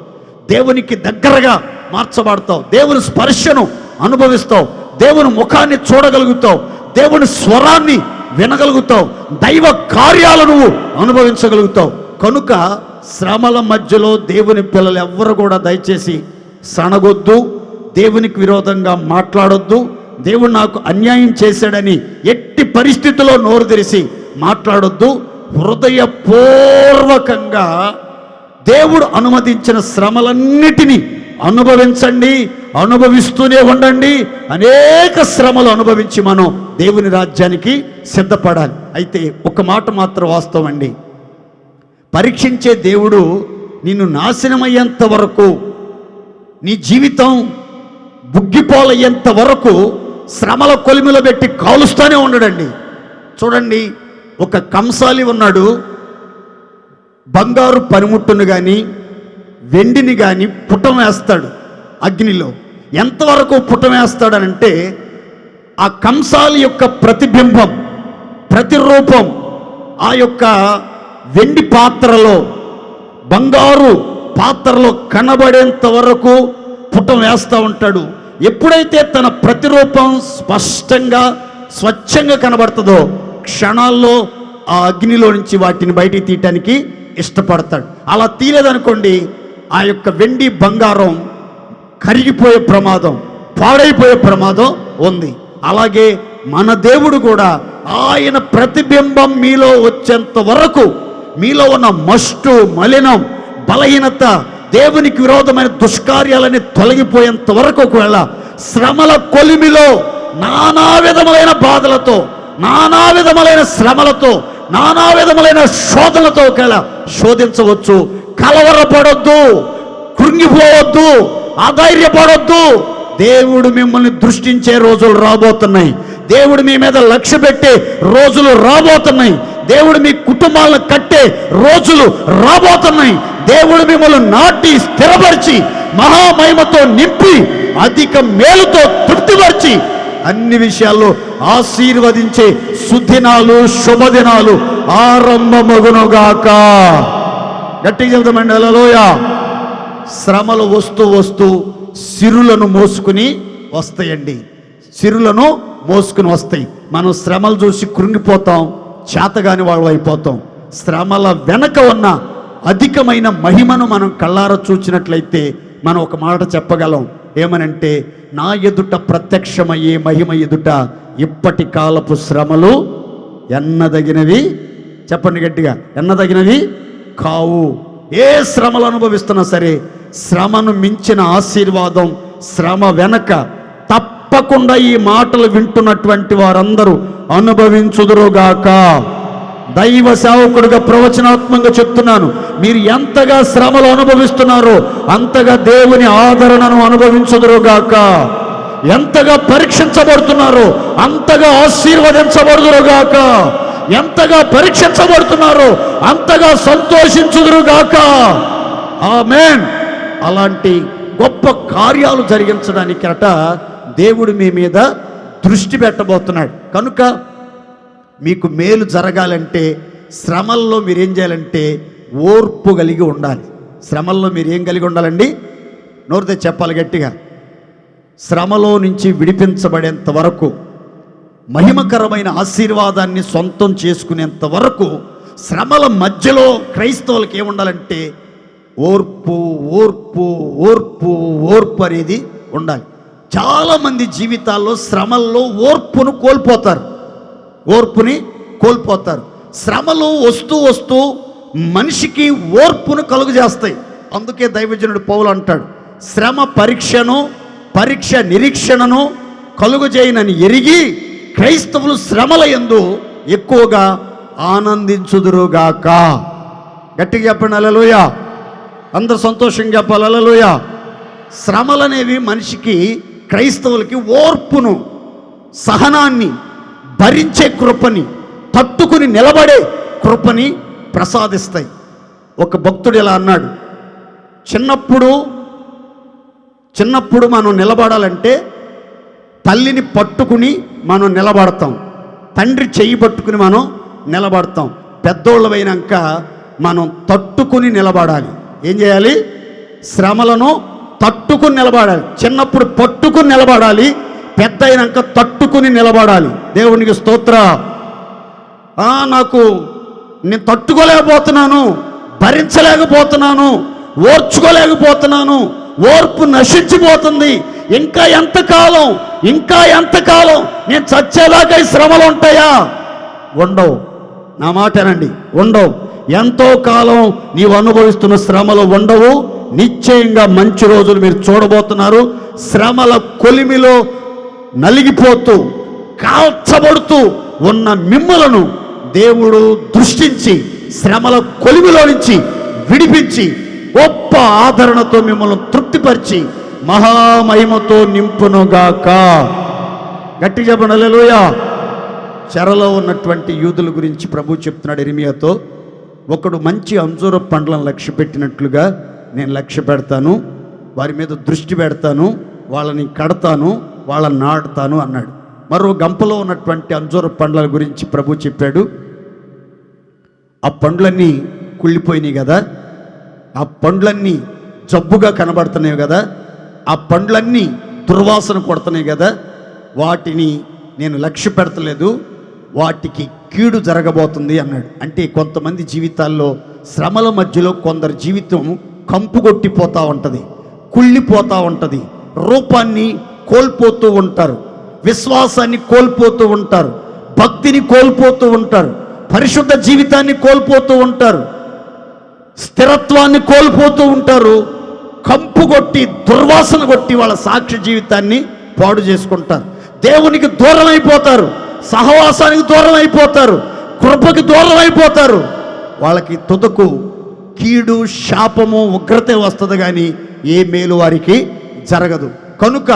దేవునికి దగ్గరగా మార్చబడతావు, దేవుని స్పర్శను అనుభవిస్తావు, దేవుని ముఖాన్ని చూడగలుగుతావు, దేవుని స్వరాన్ని వినగలుగుతావు, దైవ కార్యాలను నువ్వు అనుభవించగలుగుతావు. కనుక శ్రమల మధ్యలో దేవుని పిల్లలు ఎవ్వరు కూడా దయచేసి సనగొద్దు, దేవునికి విరోధంగా మాట్లాడొద్దు, దేవుడు నాకు అన్యాయం చేశాడని ఎట్టి పరిస్థితుల్లో నోరు తెరిచి మాట్లాడొద్దు. హృదయపూర్వకంగా దేవుడు అనుమతించిన శ్రమలన్నిటినీ అనుభవించండి, అనుభవిస్తూనే ఉండండి. అనేక శ్రమలు అనుభవించి మనం దేవుని రాజ్యానికి సిద్ధపడాలి. అయితే ఒక మాట మాత్రం వాస్తవం అండి, పరీక్షించే దేవుడు నిన్ను నాశనమయ్యేంత వరకు, నీ జీవితం బుగ్గిపోలయ్యేంత వరకు శ్రమల కొలిమిలో పెట్టి కాలుస్తూనే ఉండడండి. చూడండి, ఒక కంసాలి ఉన్నాడు, బంగారు పనిముట్టును కానీ వెండిని కానీ పుటం వేస్తాడు అగ్నిలో. ఎంతవరకు పుటం వేస్తాడనంటే ఆ కంసాలి యొక్క ప్రతిబింబం, ప్రతిరూపం ఆ యొక్క వెండి పాత్రలో, బంగారు పాత్రలో కనబడేంత వరకు పుటం వేస్తూ ఉంటాడు. ఎప్పుడైతే తన ప్రతిరూపం స్పష్టంగా స్వచ్ఛంగా కనబడుతుందో క్షణాల్లో ఆ అగ్నిలో నుంచి వాటిని బయటికి తీయటానికి ఇష్టపడతాడు. అలా తీయలేదనుకోండి, ఆ యొక్క వెండి బంగారం కరిగిపోయే ప్రమాదం, పాడైపోయే ప్రమాదం ఉంది. అలాగే మన దేవుడు కూడా ఆయన ప్రతిబింబం మీలో వచ్చేంత వరకు, మీలో ఉన్న మస్టు, మలినం, బలహీనత, దేవునికి విరోధమైన దుష్కార్యాలని తొలగిపోయేంత వరకు, ఒకవేళ శ్రమల కొలిమిలో నానా విధములైన బాధలతో, నానా విధములైన శ్రమలతో, నానా విధములైన శోధనలతో ఒకవేళ శోధించవచ్చు. కలవరపడొద్దు, కృంగిపోవద్దు, అధైర్యపడొద్దు. దేవుడు మిమ్మల్ని దృష్టించే రోజులు రాబోతున్నాయి. దేవుడు మీ మీద లక్ష్య పెట్టే రోజులు రాబోతున్నాయి. దేవుడు మీ కుటుంబాలను కట్టే రోజులు రాబోతున్నాయి. దేవుడు మిమ్మల్ని నాటి స్థిరపరిచి మహామహిమతో నింపి అధిక మేలుతో తృప్తిపరిచి అన్ని విషయాల్లో ఆశీర్వదించే సుదినాలు, శుభదినాలు ఆరంభమగునుగాక. గట్టిగా చెబుతామండి హల్లెలూయా. శ్రమలు వస్తూ వస్తూ సిరులను మోసుకుని వస్తాయండి. సిరులను మోసుకుని వస్తాయి. మనం శ్రమలు చూసి కృంగిపోతాం, చేతగాని వాళ్ళు అయిపోతాం. శ్రమల వెనక ఉన్న అధికమైన మహిమను మనం కళ్ళారా చూచినట్లయితే మనం ఒక మాట చెప్పగలం. ఏమనంటే, నా ఎదుట ప్రత్యక్షమయ్యే మహిమ ఎదుట ఇప్పటి కాలపు శ్రమలు ఎన్నదగినవి, చెప్పండి గట్టిగా, ఎన్నదగినవి కావు. ఏ శ్రమలు అనుభవిస్తున్నా సరే, శ్రమను మించిన ఆశీర్వాదం శ్రమ వెనక తప్పకుండా ఈ మాటలు వింటున్నటువంటి వారందరూ అనుభవించుదురుగాక. దైవ సేవకుడిగా ప్రవచనాత్మకంగా చెప్తున్నాను, మీరు ఎంతగా శ్రమలు అనుభవిస్తున్నారో అంతగా దేవుని ఆదరణను అనుభవించుదురుగాక. ఎంతగా పరీక్షించబడుతున్నారో అంతగా ఆశీర్వదించబడుదురుగాక. ఎంతగా పరీక్షించబడుతున్నారో అంతగా సంతోషించుదురుగాక. ఆమేన్. అలాంటి గొప్ప కార్యాలు జరిగించడానికట దేవుడు మీ మీద దృష్టి పెట్టబోతున్నాడు. కనుక మీకు మేలు జరగాలంటే శ్రమల్లో మీరేం చేయాలంటే ఓర్పు కలిగి ఉండాలి. శ్రమల్లో మీరు ఏం కలిగి ఉండాలండి? నోరితే చెప్పాలి గట్టిగా. శ్రమలో నుంచి విడిపించబడేంత వరకు, మహిమకరమైన ఆశీర్వాదాన్ని సొంతం చేసుకునేంత వరకు శ్రమల మధ్యలో క్రైస్తవులకు ఏముండాలంటే ఓర్పు, ఓర్పు, ఓర్పు, ఓర్పు అనేది ఉండాలి. చాలామంది జీవితాల్లో శ్రమల్లో ఓర్పును కోల్పోతారు. ఓర్పుని కోల్పోతారు. శ్రమలు వస్తూ వస్తూ మనిషికి ఓర్పును కలుగు చేస్తాయి. అందుకే దైవజనుడు పౌలు అంటాడు, శ్రమ పరీక్ష నిరీక్షణను కలుగజేయనని ఎరిగి క్రైస్తవులు శ్రమల యందు ఎక్కువగా ఆనందించుదురుగాక. గట్టిగా చెప్పండి హల్లెలూయా. అందరూ సంతోషంగా చెప్పాలి హల్లెలూయా. శ్రమలనేవి మనిషికి, క్రైస్తవులకి ఓర్పును, సహనాన్ని, భరించే కృపని, తట్టుకుని నిలబడే కృపని ప్రసాదిస్తాయి. ఒక భక్తుడు ఇలా అన్నాడు, చిన్నప్పుడు మనం నిలబడాలంటే తల్లిని పట్టుకుని మనం నిలబడతాం, తండ్రి చెయ్యి పట్టుకుని మనం నిలబడతాం. పెద్దోళ్ళమైనాక మనం తట్టుకుని నిలబడాలి. ఏం చేయాలి? శ్రమలను తట్టుకుని నిలబడాలి. చిన్నప్పుడు పట్టుకుని నిలబడాలి, పెద్ద అయినాక తట్టుకుని నిలబడాలి. దేవునికి స్తోత్ర. నేను తట్టుకోలేకపోతున్నాను, భరించలేకపోతున్నాను, ఓర్చుకోలేకపోతున్నాను, ఓర్పు నశించిపోతుంది, ఇంకా ఎంతకాలం నేను చచ్చేదాకా ఈ శ్రమలు ఉంటాయా? ఉండవు. నా మాటనండి, ఉండవు. ఎంతో కాలం నీవు అనుభవిస్తున్న శ్రమలు ఉండవు. నిశ్చయంగా మంచి రోజులు మీరు చూడబోతున్నారు. శ్రమల కొలిమిలో నలిగిపోతూ కాల్చబడుతూ ఉన్న మిమ్మలను దేవుడు దృష్టించి శ్రమల కొలిమిలో నుంచి విడిపించి గొప్ప ఆదరణతో మిమ్మల్ని తృప్తిపరిచి మహామహిమతో నింపునుగాక. గట్టి చెప్పండి హల్లెలూయా. చెరలో ఉన్నటువంటి యూదుల గురించి ప్రభు చెప్తున్నాడు ఇర్మియాతో, ఒకడు మంచి అంజూర పండ్లను లక్ష్య పెట్టినట్లుగా నేను లక్ష్య పెడతాను, వారి మీద దృష్టి పెడతాను, వాళ్ళని కడతాను, వాళ్ళని నాటుతాను అన్నాడు. మరో గంపలో ఉన్నటువంటి అంజూర పండ్ల గురించి ప్రభు చెప్పాడు, ఆ పండ్లన్నీ కుళ్ళిపోయినాయి కదా, ఆ పండ్లన్నీ జబ్బుగా కనబడుతున్నాయి కదా, ఆ పండ్లన్నీ దుర్వాసన కొడుతున్నాయి కదా, వాటిని నేను లక్ష్య పెడతలేదు, వాటికి కీడు జరగబోతుంది అన్నాడు. అంటే కొంతమంది జీవితాల్లో శ్రమల మధ్యలో కొందరి జీవితం కంపుగొట్టిపోతూ ఉంటుంది, కుళ్ళిపోతూ ఉంటుంది, రూపాన్ని కోల్పోతూ ఉంటారు, విశ్వాసాన్ని కోల్పోతూ ఉంటారు, భక్తిని కోల్పోతూ ఉంటారు, పరిశుద్ధ జీవితాన్ని కోల్పోతూ ఉంటారు, స్థిరత్వాన్ని కోల్పోతూ ఉంటారు. కంపుగొట్టి దుర్వాసన కొట్టి వాళ్ళ సాక్ష్య జీవితాన్ని పాడు చేసుకుంటారు. దేవునికి దూరం అయిపోతారు, సహవాసానికి దూరం అయిపోతారు, కృపకి దూరం అయిపోతారు. వాళ్ళకి తుదకు కీడు, శాపము, ఉగ్రతే వస్తుంది, కానీ ఏ మేలు వారికి జరగదు. కనుక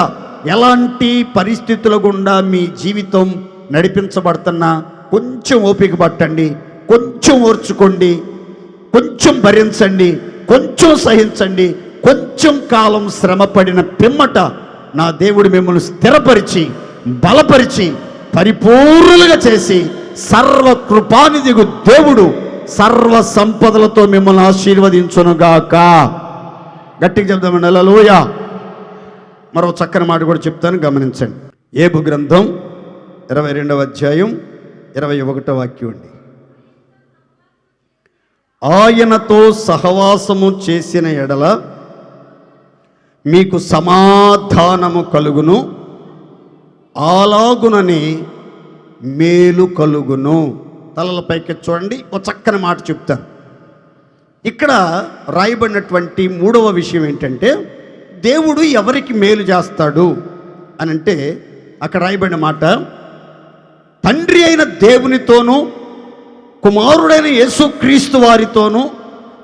ఎలాంటి పరిస్థితుల గుండా మీ జీవితం నడిపించబడుతున్నా కొంచెం ఓపిక పట్టండి, కొంచెం ఓర్చుకోండి, కొంచెం భరించండి, కొంచెం సహించండి. కొంచెం కాలం శ్రమపడిన పిమ్మట నా దేవుడు మిమ్మల్ని స్థిరపరిచి బలపరిచి పరిపూర్ణులుగా చేసి సర్వ కృపానిధిగు దేవుడు సర్వ సంపదలతో మిమ్మల్ని ఆశీర్వదించునుగాక. గట్టిగా చెప్దామండి హల్లెలూయా. మరో చక్కని మాట కూడా చెప్తాను, గమనించండి. యోబు గ్రంథం 22వ అధ్యాయం 21వ వాక్యం అండి. ఆయనతో సహవాసము చేసిన ఎడల మీకు సమాధానము కలుగును, అలాగునని మేలు కలుగును. తలల పైకి చూడండి, ఒక చక్కని మాట చెప్తాను. ఇక్కడ రాయబడినటువంటి 3వ విషయం ఏంటంటే, దేవుడు ఎవరికి మేలు చేస్తాడు అని అంటే, అక్కడ రాయబడిన మాట, తండ్రి అయిన దేవునితోనూ కుమారుడైన యేసుక్రీస్తు వారితోనూ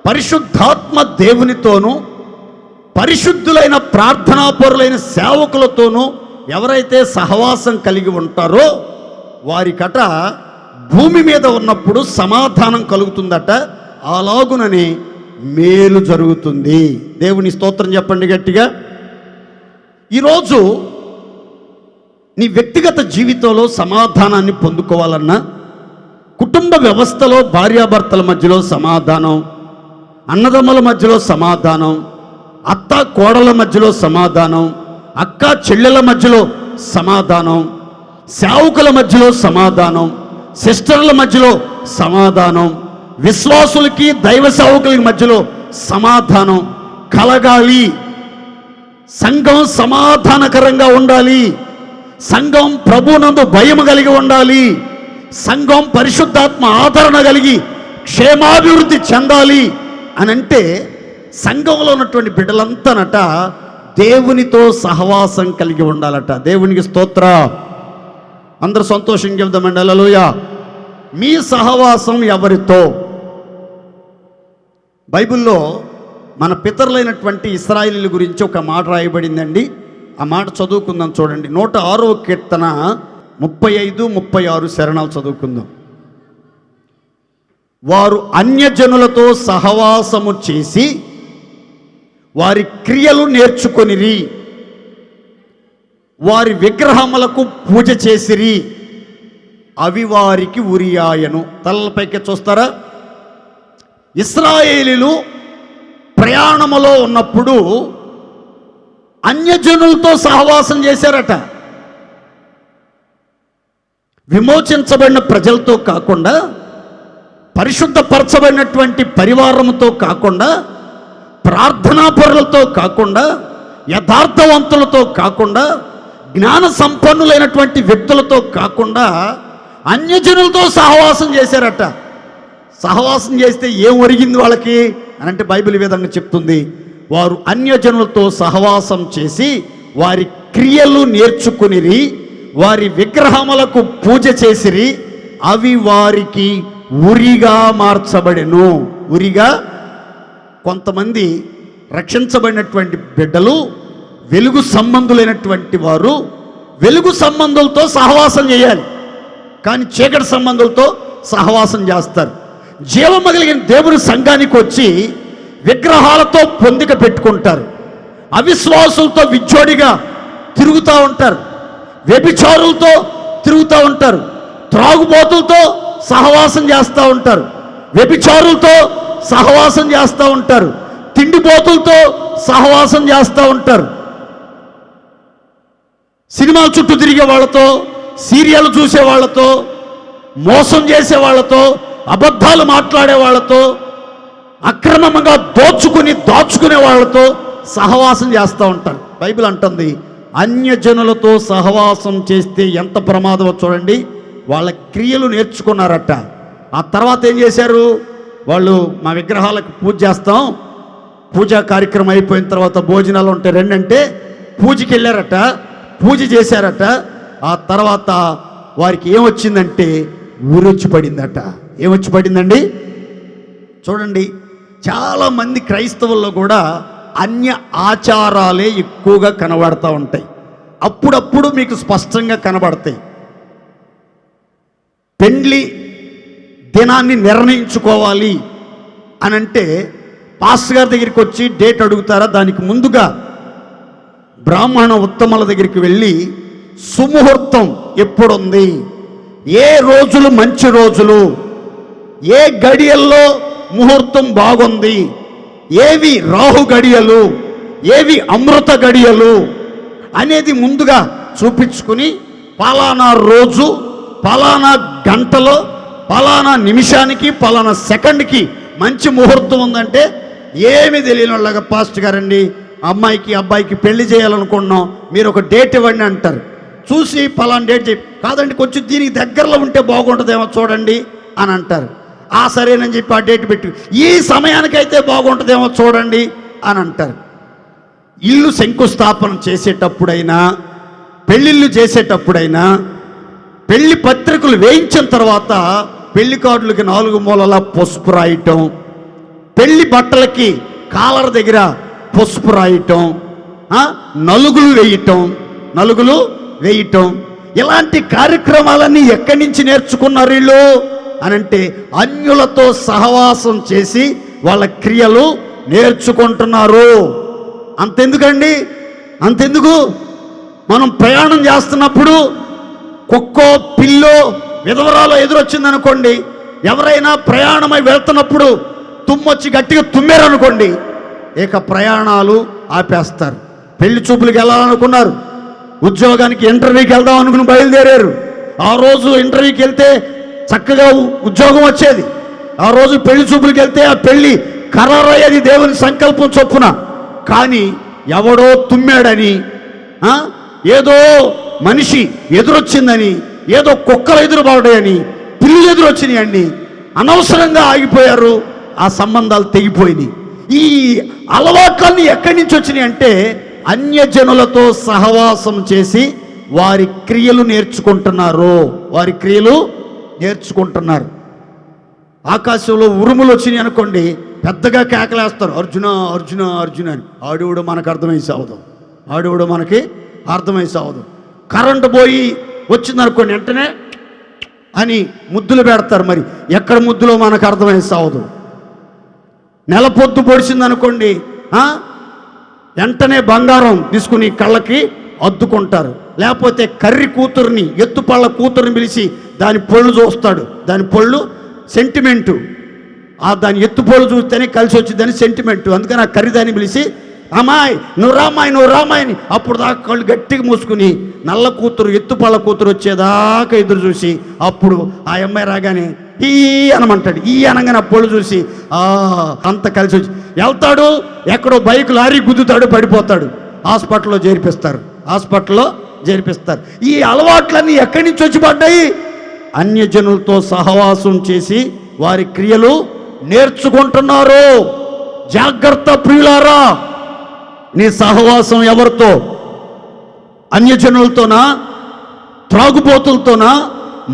పరిశుద్ధాత్మ దేవునితోనూ పరిశుద్ధులైన ప్రార్థనాపరులైన సేవకులతోనూ ఎవరైతే సహవాసం కలిగి ఉంటారో వారికట భూమి మీద ఉన్నప్పుడు సమాధానం కలుగుతుందట, అలాగునని మేలు జరుగుతుంది. దేవుని స్తోత్రం చెప్పండి గట్టిగా. ఈరోజు నీ వ్యక్తిగత జీవితంలో సమాధానాన్ని పొందుకోవాలన్నా, కుటుంబ వ్యవస్థలో భార్యాభర్తల మధ్యలో సమాధానం, అన్నదమ్ముల మధ్యలో సమాధానం, అత్త కోడల మధ్యలో సమాధానం, అక్క చెల్లెల మధ్యలో సమాధానం, సేవకుల మధ్యలో సమాధానం, సిస్టర్ల మధ్యలో సమాధానం, విశ్వాసులకి దైవ సేవకులకి మధ్యలో సమాధానం కలగాలి. సంఘం సమాధానకరంగా ఉండాలి. సంఘం ప్రభునందు భయం కలిగి ఉండాలి. సంఘం పరిశుద్ధాత్మ ఆదరణ కలిగి క్షేమాభివృద్ధి చెందాలి అని అంటే, సంఘంలో ఉన్నటువంటి బిడ్డలంతానట దేవునితో సహవాసం కలిగి ఉండాలట. దేవునికి స్తోత్ర. అందరూ సంతోషంగా చెప్దామండి హల్లెలూయా. మీ సహవాసం ఎవరితో? బైబిల్లో మన పితరులైనటువంటి ఇశ్రాయేలీయుల గురించి ఒక మాట రాయబడిందండి. ఆ మాట చదువుకుందాం. చూడండి, 106వ కీర్తన 35, 36 శరణాలు చదువుకుందాం. వారు అన్యజనులతో సహవాసము చేసి వారి క్రియలు నేర్చుకొనిరి, వారి విగ్రహములకు పూజ చేసిరి, అవి వారికి ఉరియాయను. తలపైకి చూస్తారా? ఇశ్రాయేలీయులు ప్రయాణములో ఉన్నప్పుడు అన్యజనులతో సహవాసం చేశారట. విమోచించబడిన ప్రజలతో కాకుండా, పరిశుద్ధపరచబడినటువంటి పరివారంతో కాకుండా, ప్రార్థనాపరులతో కాకుండా, యథార్థవంతులతో కాకుండా, జ్ఞాన సంపన్నులైనటువంటి వ్యక్తులతో కాకుండా అన్యజనులతో సహవాసం చేశారట. సహవాసం చేస్తే ఏం ఒరిగింది వాళ్ళకి అని అంటే, బైబిల్ ఈ విధంగా చెప్తుంది, వారు అన్యజనులతో సహవాసం చేసి వారి క్రియలు నేర్చుకునిరి, వారి విగ్రహములకు పూజ చేసిరి, అవి వారికి ఉరిగా మార్చబడెను. ఉరిగా, కొంతమంది రక్షించబడినటువంటి బిడ్డలు వెలుగు సంబంధులైనటువంటి వారు వెలుగు సంబంధులతో సహవాసం చేయాలి, కానీ చీకటి సంబంధులతో సహవాసం చేస్తారు. జీవము కలిగిన దేవుని సంఘానికి వచ్చి విగ్రహాలతో పొందిక పెట్టుకుంటారు. అవిశ్వాసులతో విచ్చోడిగా తిరుగుతూ ఉంటారు. వ్యభిచారులతో తిరుగుతూ ఉంటారు. త్రాగుబోతులతో సహవాసం చేస్తూ ఉంటారు. వ్యభిచారులతో సహవాసం చేస్తూ ఉంటారు. తిండిపోతులతో సహవాసం చేస్తూ ఉంటారు. సినిమా చుట్టూ తిరిగే వాళ్ళతో, సీరియల్ చూసే వాళ్ళతో, మోసం చేసే వాళ్ళతో, అబద్ధాలు మాట్లాడే వాళ్ళతో, అక్రమంగా దాచుకునే వాళ్ళతో సహవాసం చేస్తూ ఉంటారు. బైబిల్ అంటుంది అన్యజనులతో సహవాసం చేస్తే ఎంత ప్రమాదమో చూడండి. వాళ్ళ క్రియలు నేర్చుకున్నారట. ఆ తర్వాత ఏం చేశారు? వాళ్ళు మా విగ్రహాలకు పూజ చేస్తాం, పూజా కార్యక్రమం అయిపోయిన తర్వాత భోజనాలు ఉంటాయి రెండంటే పూజకి వెళ్ళారట, పూజ చేశారట. ఆ తర్వాత వారికి ఏమొచ్చిందంటే ఊరొచ్చి పడిందట. ఏమొచ్చి పడిందండి? చూడండి, చాలామంది క్రైస్తవుల్లో కూడా అన్య ఆచారాలే ఎక్కువగా కనబడతా ఉంటాయి. అప్పుడప్పుడు మీకు స్పష్టంగా కనబడతాయి. పెండ్లి దినాన్ని నిర్ణయించుకోవాలి అని అంటే పాస్టర్ గారి దగ్గరికి వచ్చి డేట్ అడుగుతారా? దానికి ముందుగా బ్రాహ్మణ ఉత్తముల దగ్గరికి వెళ్ళి సుముహూర్తం ఎప్పుడుంది, ఏ రోజులు మంచి రోజులు, ఏ గడియల్లో ముహూర్తం బాగుంది, ఏవి రాహు గడియలు, ఏవి అమృత గడియలు అనేది ముందుగా చూపించుకుని పలానా రోజు, పలానా గంటలో, పలానా నిమిషానికి, పలానా సెకండ్కి మంచి ముహూర్తం ఉందంటే ఏమి తెలియని వాళ్ళగా పాస్టర్ గారండి అమ్మాయికి అబ్బాయికి పెళ్లి చేయాలనుకుంటున్నాం, మీరు ఒక డేట్ ఇవ్వండి అంటారు. చూసి పలానా డేట్ కాదండి కొంచెం దీనికి దగ్గరలో ఉంటే బాగుంటుందేమో చూడండి అని అంటారు. సరేనని చెప్పి ఆ డేట్ పెట్టి ఈ సమయానికైతే బాగుంటుందేమో చూడండి అని అంటారు. ఇల్లు శంకుస్థాపన చేసేటప్పుడైనా, పెళ్ళిళ్ళు చేసేటప్పుడైనా, పెళ్లి పత్రికలు వేయించిన తర్వాత పెళ్లి కార్డులకి 4 మూలలా పసుపు రాయటం, పెళ్లి బట్టలకి కాలర్ దగ్గర పసుపు రాయటం, నలుగులు వేయటం, ఇలాంటి కార్యక్రమాలన్నీ ఎక్కడి నుంచి నేర్చుకున్నారు వీళ్ళు అనంటే అన్యులతో సహవాసం చేసి వాళ్ళ క్రియలు నేర్చుకుంటున్నారు. అంతెందుకండి, అంతెందుకు మనం ప్రయాణం చేస్తున్నప్పుడు కుక్కో పిల్లో విధవరాలో ఎదురొచ్చిందనుకోండి, ఎవరైనా ప్రయాణమై వెళ్తున్నప్పుడు తుమ్మొచ్చి గట్టిగా తుమ్మారనుకోండి, ఇక ప్రయాణాలు ఆపేస్తారు. పెళ్లి చూపులకు వెళ్ళాలనుకున్నారు, ఉద్యోగానికి ఇంటర్వ్యూకి వెళ్దాం అనుకుని బయలుదేరారు. ఆ రోజు ఇంటర్వ్యూకి వెళ్తే చక్కగా ఉద్యోగం వచ్చేది. ఆ రోజు పెళ్లి చూపులకు వెళ్తే ఆ పెళ్లి ఖరారయ్యేది దేవుని సంకల్పం చొప్పున. కానీ ఎవడో తుమ్మాడని, ఏదో మనిషి ఎదురొచ్చిందని, ఏదో కుక్కలు ఎదురుపడ్డాయని, పిల్లులు ఎదురొచ్చినాయని అనవసరంగా ఆగిపోయారు. ఆ సంబంధాలు తెగిపోయినాయి. ఈ అలవాట్లన్నీ ఎక్కడి నుంచి వచ్చినాయి అంటే అన్యజనులతో సహవాసం చేసి వారి క్రియలు నేర్చుకుంటున్నారు. ఆకాశంలో ఉరుములు వచ్చినాయి అనుకోండి, పెద్దగా కేకలేస్తారు, అర్జున అర్జున అర్జున అని. ఆడేవుడు మనకు అర్థమై సావదు. కరెంటు పోయి వచ్చిందనుకోండి, వెంటనే అని ముద్దులు పెడతారు. మరి ఎక్కడ ముద్దులో మనకు అర్థమై సావదు. నెల పొద్దు పొడిచిందనుకోండి, వెంటనే బంగారం తీసుకుని కళ్ళకి అద్దుకుంటారు. లేకపోతే కర్రి కూతుర్ని, ఎత్తుపళ్ళ కూతుర్ని పిలిచి దాని పొళ్ళు చూస్తాడు. దాని పొళ్ళు సెంటిమెంటు, దాని ఎత్తుపళ్ళు చూస్తేనే కలిసి వచ్చిందని సెంటిమెంటు. అందుకని ఆ కర్రిదాన్ని పిలిచి అమ్మాయి నువ్వు రామాయి అని అప్పుడు దాకా కళ్ళు గట్టిగా మూసుకుని నల్ల కూతురు ఎత్తుపళ్ళ కూతురు వచ్చేదాకా ఎదురు చూసి అప్పుడు ఆ అమ్మాయి రాగానే ఈ అనమంటాడు. ఈ అనగానే ఆ పొళ్ళు చూసి అంత కలిసి వచ్చి వెళ్తాడు. ఎక్కడో బైక్ లారీ గుద్దుతాడు, పడిపోతాడు. హాస్పిటల్లో చేర్పిస్తారు. ఈ అలవాట్లన్నీ ఎక్కడి నుంచి వచ్చి పడ్డాయి? అన్యజనులతో సహవాసం చేసి వారి క్రియలు నేర్చుకుంటున్నారు. జాగ్రత్త ప్రియులారా, నీ సహవాసం ఎవరితో? అన్యజనులతోనా, త్రాగుబోతులతోనా,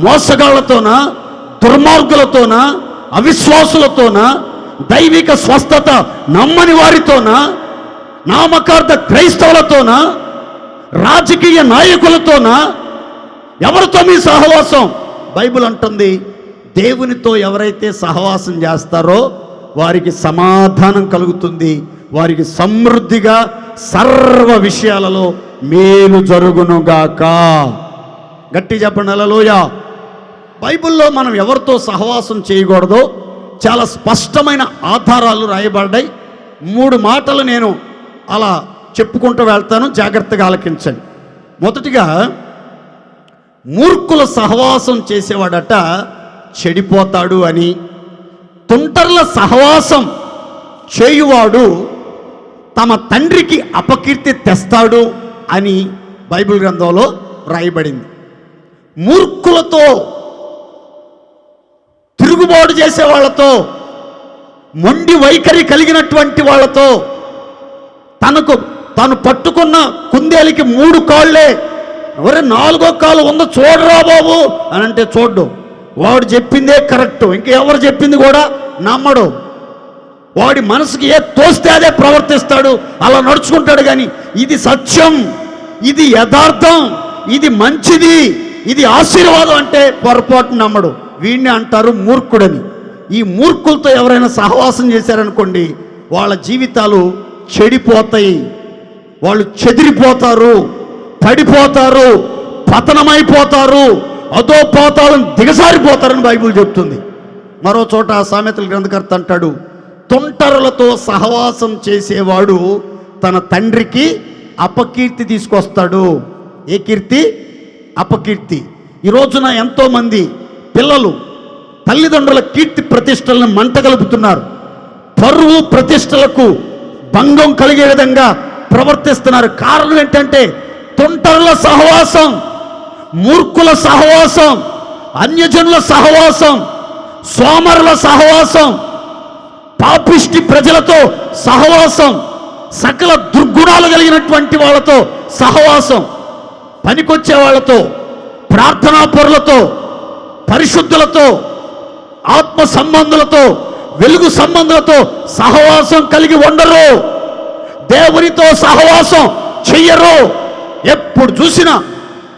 మోసగాళ్లతోనా, దుర్మార్గులతోనా, అవిశ్వాసులతోనా, దైవిక స్వస్థత నమ్మని వారితోనా, నామకార్థ క్రైస్తవులతోనా, రాజకీయ నాయకులతోనా? ఎవరితో మీ సహవాసం? బైబిల్ అంటుంది దేవునితో ఎవరైతే సహవాసం చేస్తారో వారికి సమాధానం కలుగుతుంది, వారికి సమృద్ధిగా సర్వ విషయాలలో మేలు జరుగునుగాక. గట్టి చెప్పండి హల్లెలూయా. బైబిల్లో మనం ఎవరితో సహవాసం చేయకూడదో చాలా స్పష్టమైన ఆధారాలు రాయబడ్డాయి. 3 మాటలు నేను అలా చెప్పుకుంటూ వెళ్తాను, జాగ్రత్తగా ఆలకించండి. మొదటిగా, మూర్ఖుల సహవాసం చేసేవాడట చెడిపోతాడు అని. తుంటర్ల సహవాసం చేయువాడు తమ తండ్రికి అపకీర్తి తెస్తాడు అని బైబిల్ గ్రంథంలో రాయబడింది. మూర్ఖులతో, తిరుగుబాటు చేసే వాళ్ళతో, మొండి వైఖరి కలిగినటువంటి వాళ్ళతో, తాను పట్టుకున్న కుందేలికి 3 కాళ్ళే, ఎవరే 4వ కాలు ఉందో చూడరా బాబు అని అంటే చూడ్డు. వాడు చెప్పిందే కరెక్ట్, ఇంకెవరు చెప్పింది కూడా నమ్మడు. వాడి మనసుకి ఏ తోస్తే అదే ప్రవర్తిస్తాడు, అలా నడుచుకుంటాడు. కానీ ఇది సత్యం, ఇది యథార్థం, ఇది మంచిది, ఇది ఆశీర్వాదం అంటే పొరపాటు నమ్మడు. వీడిని అంటారు మూర్ఖుడని. ఈ మూర్ఖులతో ఎవరైనా సహవాసం చేశారనుకోండి, వాళ్ళ జీవితాలు చెడిపోతాయి, వాళ్ళు చెదిరిపోతారు, పడిపోతారు, పతనమైపోతారు, అధోపాతాళం దిగజారిపోతారని బైబిల్ చెప్తుంది. మరో చోట సామెతల గ్రంథకర్త అంటాడు, తొంటరులతో సహవాసం చేసేవాడు తన తండ్రికి అపకీర్తి తీసుకొస్తాడు. ఏ కీర్తి? అపకీర్తి. ఈ రోజున ఎంతోమంది పిల్లలు తల్లిదండ్రుల కీర్తి ప్రతిష్టలను మంటగలుపుతున్నారు. పరువు ప్రతిష్టలకు భంగం కలిగే విధంగా ప్రవర్తిస్తున్నారు. కారణం ఏంటంటే తొంటరుల సహవాసం, మూర్ఖుల సహవాసం, అన్యజనుల సహవాసం, సోమరుల సహవాసం, పాపిష్టి ప్రజలతో సహవాసం, సకల దుర్గుణాలు కలిగినటువంటి వాళ్ళతో సహవాసం, పనికొచ్చే వాళ్ళతో, ప్రార్థనాపరులతో, పరిశుద్ధులతో, ఆత్మ సంబంధులతో, వెలుగు సంబంధులతో సహవాసం కలిగి ఉండరు. దేవునితో సహవాసం చెయ్యరు. ఎప్పుడు చూసినా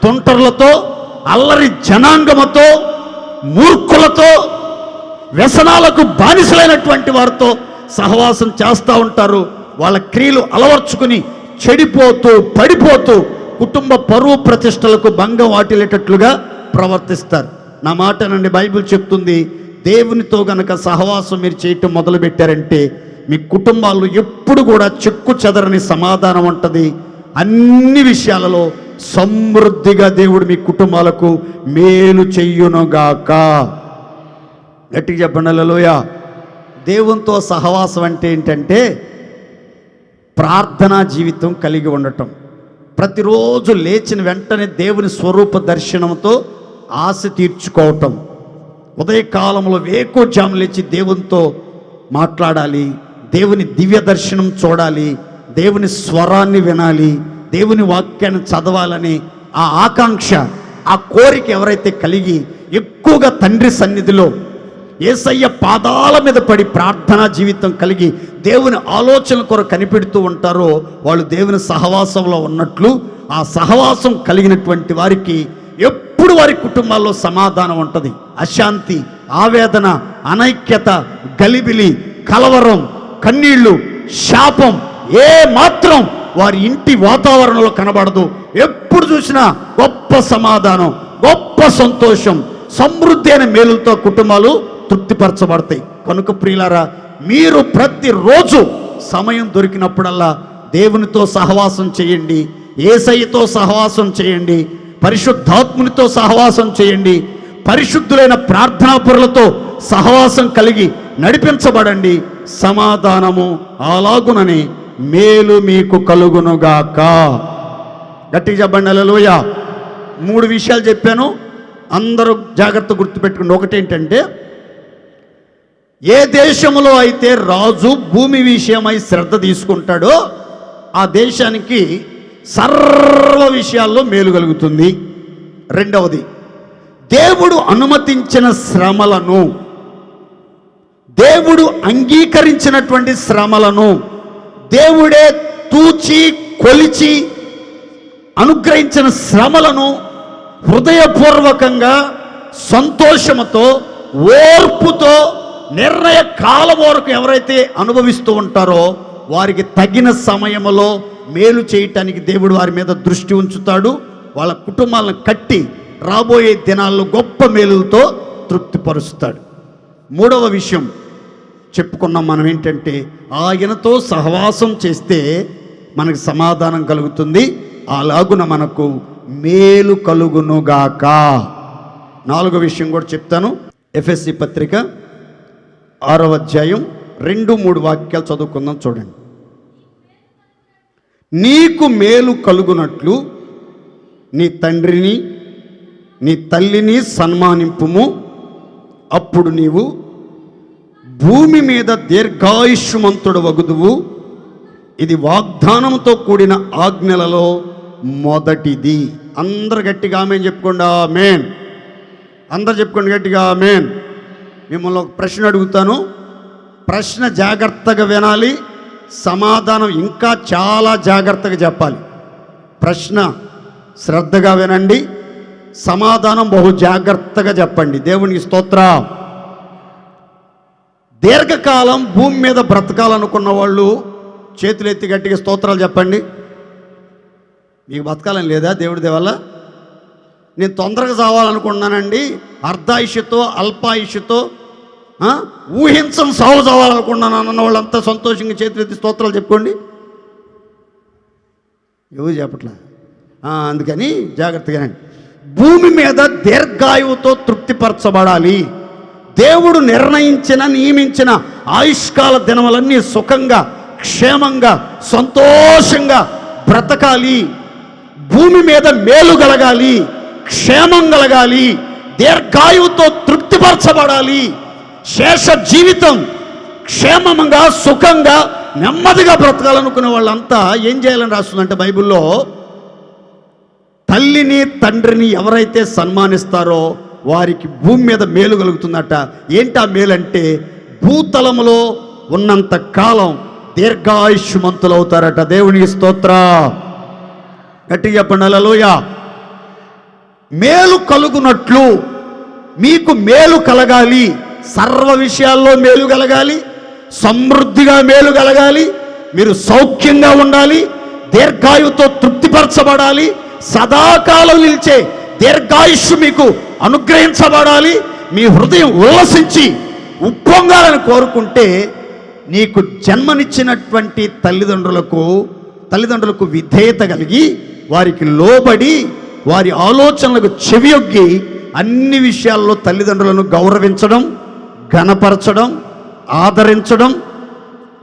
తొంటరులతో, అల్లరి జనాంగముతో, మూర్ఖులతో, వ్యసనాలకు బానిసలైనటువంటి వారితో సహవాసం చేస్తూ ఉంటారు. వాళ్ళ క్రియలు అలవర్చుకుని చెడిపోతూ, పడిపోతూ కుటుంబ పరువు ప్రతిష్టలకు భంగం వాటిల్లేటట్లుగా ప్రవర్తిస్తారు. నా మాటనండి, బైబిల్ చెప్తుంది, దేవునితో గనక సహవాసం మీరు చేయటం మొదలుపెట్టారంటే మీ కుటుంబాలు ఎప్పుడు కూడా చెక్కు చెదరని సమాధానం ఉంటుంది. అన్ని విషయాలలో సమృద్ధిగా దేవుడు మీ కుటుంబాలకు మేలు చెయ్యునుగాక. గట్టిగా చెప్పండి హల్లెలూయా. దేవునితో సహవాసం అంటే ఏంటంటే ప్రార్థనా జీవితం కలిగి ఉండటం. ప్రతిరోజు లేచిన వెంటనే దేవుని స్వరూప దర్శనంతో ఆశ తీర్చుకోవటం. ఉదయకాలంలో వేకువజాము లేచి దేవునితో మాట్లాడాలి, దేవుని దివ్య దర్శనం చూడాలి, దేవుని స్వరాన్ని వినాలి, దేవుని వాక్యాన్ని చదవాలని ఆ ఆకాంక్ష, ఆ కోరిక ఎవరైతే కలిగి ఎక్కువగా తండ్రి సన్నిధిలో యేసయ్య పాదాల మీద పడి ప్రార్థనా జీవితం కలిగి దేవుని ఆలోచన కొరకు కనిపెడుతూ ఉంటారో వాళ్ళు దేవుని సహవాసంలో ఉన్నట్లు. ఆ సహవాసం కలిగినటువంటి వారికి ఎప్పుడు వారి కుటుంబాల్లో సమాధానం ఉంటుంది. అశాంతి, ఆవేదన, అనైక్యత, గలిబిలి, కలవరం, కన్నీళ్లు, శాపం ఏ మాత్రం వారి ఇంటి వాతావరణంలో కనబడదు. ఎప్పుడు చూసినా గొప్ప సమాధానం, గొప్ప సంతోషం, సమృద్ధి అయిన మేలులతో కుటుంబాలు తృప్తిపరచబడతాయి. కనుక ప్రియులారా, మీరు ప్రతిరోజు సమయం దొరికినప్పుడల్లా దేవునితో సహవాసం చేయండి, యేసయ్యతో సహవాసం చేయండి, పరిశుద్ధాత్మునితో సహవాసం చేయండి, పరిశుద్ధులైన ప్రార్థనాపరులతో సహవాసం కలిగి నడిపించబడండి. సమాధానము అలాగునని మేలు మీకు కలుగునుగాక. గట్టిగా చెప్పండి హల్లెలూయా. 3 విషయాలు చెప్పాను, అందరూ జాగ్రత్త గుర్తుపెట్టుకోండి. ఒకటేంటంటే, ఏ దేశంలో అయితే రాజు భూమి విషయమై శ్రద్ధ తీసుకుంటాడో ఆ దేశానికి సర్వ విషయాల్లో మేలు కలుగుతుంది. రెండవది, దేవుడు అనుమతించిన శ్రమలను, దేవుడు అంగీకరించినటువంటి శ్రమలను దేవుడే తూచి కొలిచి అనుగ్రహించిన శ్రమలను హృదయపూర్వకంగా సంతోషముతో ఓర్పుతో నిర్ణయ కాలం వరకు ఎవరైతే అనుభవిస్తూ ఉంటారో వారికి తగిన సమయంలో మేలు చేయటానికి దేవుడు వారి మీద దృష్టి ఉంచుతాడు. వాళ్ళ కుటుంబాలను కట్టి రాబోయే దినాల్లో గొప్ప మేలులతో తృప్తిపరుస్తాడు. 3వ విషయం చెప్పుకున్నాం మనం ఏంటంటే, ఆయనతో సహవాసం చేస్తే మనకు సమాధానం కలుగుతుంది, అలాగున మనకు మేలు కలుగునుగాక. 4వ విషయం కూడా చెప్తాను. ఎఫెసీ పత్రిక 6వ అధ్యాయం 2-3 వాక్యాలు చదువుకుందాం, చూడండి. నీకు మేలు కలుగునట్లు నీ తండ్రిని నీ తల్లిని సన్మానింపుము, అప్పుడు నీవు భూమి మీద దీర్ఘాయుష్మంతుడు వగుదువు. ఇది వాగ్దానంతో కూడిన ఆజ్ఞలలో మొదటిది. అందరు గట్టిగా ఆమేన్ చెప్పుకోండి. ఆమేన్. అందరు చెప్పుకోండి గట్టిగా ఆమేన్. మిమ్మల్ని ఒక ప్రశ్న అడుగుతాను, ప్రశ్న జాగ్రత్తగా వినాలి, సమాధానం ఇంకా చాలా జాగ్రత్తగా చెప్పాలి. ప్రశ్న శ్రద్ధగా వినండి, సమాధానం బహు జాగ్రత్తగా చెప్పండి. దేవునికి స్తోత్రం. దీర్ఘకాలం భూమి మీద బ్రతకాలనుకున్న వాళ్ళు చేతులెత్తి గట్టిగా స్తోత్రాలు చెప్పండి. మీకు బతకాలని లేదా దేవుడి దేవల్ల? నేను తొందరగా చావాలనుకున్నానండి, అర్ధాయుష్యతో అల్పాయుష్యతో ఊహించని సావు చావాలనుకున్నాను అన్న వాళ్ళంతా సంతోషంగా చేతులెత్తి స్తోత్రాలు చెప్పుకోండి. ఎవరు చెప్పట్లా? అందుకని జాగ్రత్తగా భూమి మీద దీర్ఘాయువుతో తృప్తిపరచబడాలి. దేవుడు నిర్ణయించిన నియమించిన ఆయుష్కాల దినములన్నీ సుఖంగా క్షేమంగా సంతోషంగా బ్రతకాలి. భూమి మీద మేలు కలగాలి, క్షేమం కలగాలి, దీర్ఘాయువుతో తృప్తిపరచబడాలి. శేష జీవితం క్షేమంగా సుఖంగా నెమ్మదిగా బ్రతకాలనుకునే వాళ్ళంతా ఏం చేయాలని రాస్తుందంటే బైబిల్లో, తల్లిని తండ్రిని ఎవరైతే సన్మానిస్తారో వారికి భూమి మీద మేలు కలుగుతుందట. ఏంటా మేలంటే, భూతలములో ఉన్నంత కాలం దీర్ఘాయుష్మంతులు అవుతారట. దేవునికి స్తోత్రం. గట్టిగా చెప్పండి హల్లెలూయా. మేలు కలుగునట్లు మీకు మేలు కలగాలి, సర్వ విషయాల్లో మేలు కలగాలి, సమృద్ధిగా మేలు కలగాలి, మీరు సౌఖ్యంగా ఉండాలి, దీర్ఘాయువుతో తృప్తిపరచబడాలి, సదాకాలం నిలిచే దీర్ఘాయుష్షు మీకు అనుగ్రహించబడాలి, మీ హృదయం ఉల్లసించి ఉప్పొంగాలని కోరుకుంటే నీకు జన్మనిచ్చినటువంటి తల్లిదండ్రులకు విధేయత కలిగి వారికి లోబడి వారి ఆలోచనలకు చెవియొగ్గి అన్ని విషయాల్లో తల్లిదండ్రులను గౌరవించడం, ఘనపరచడం, ఆదరించడం,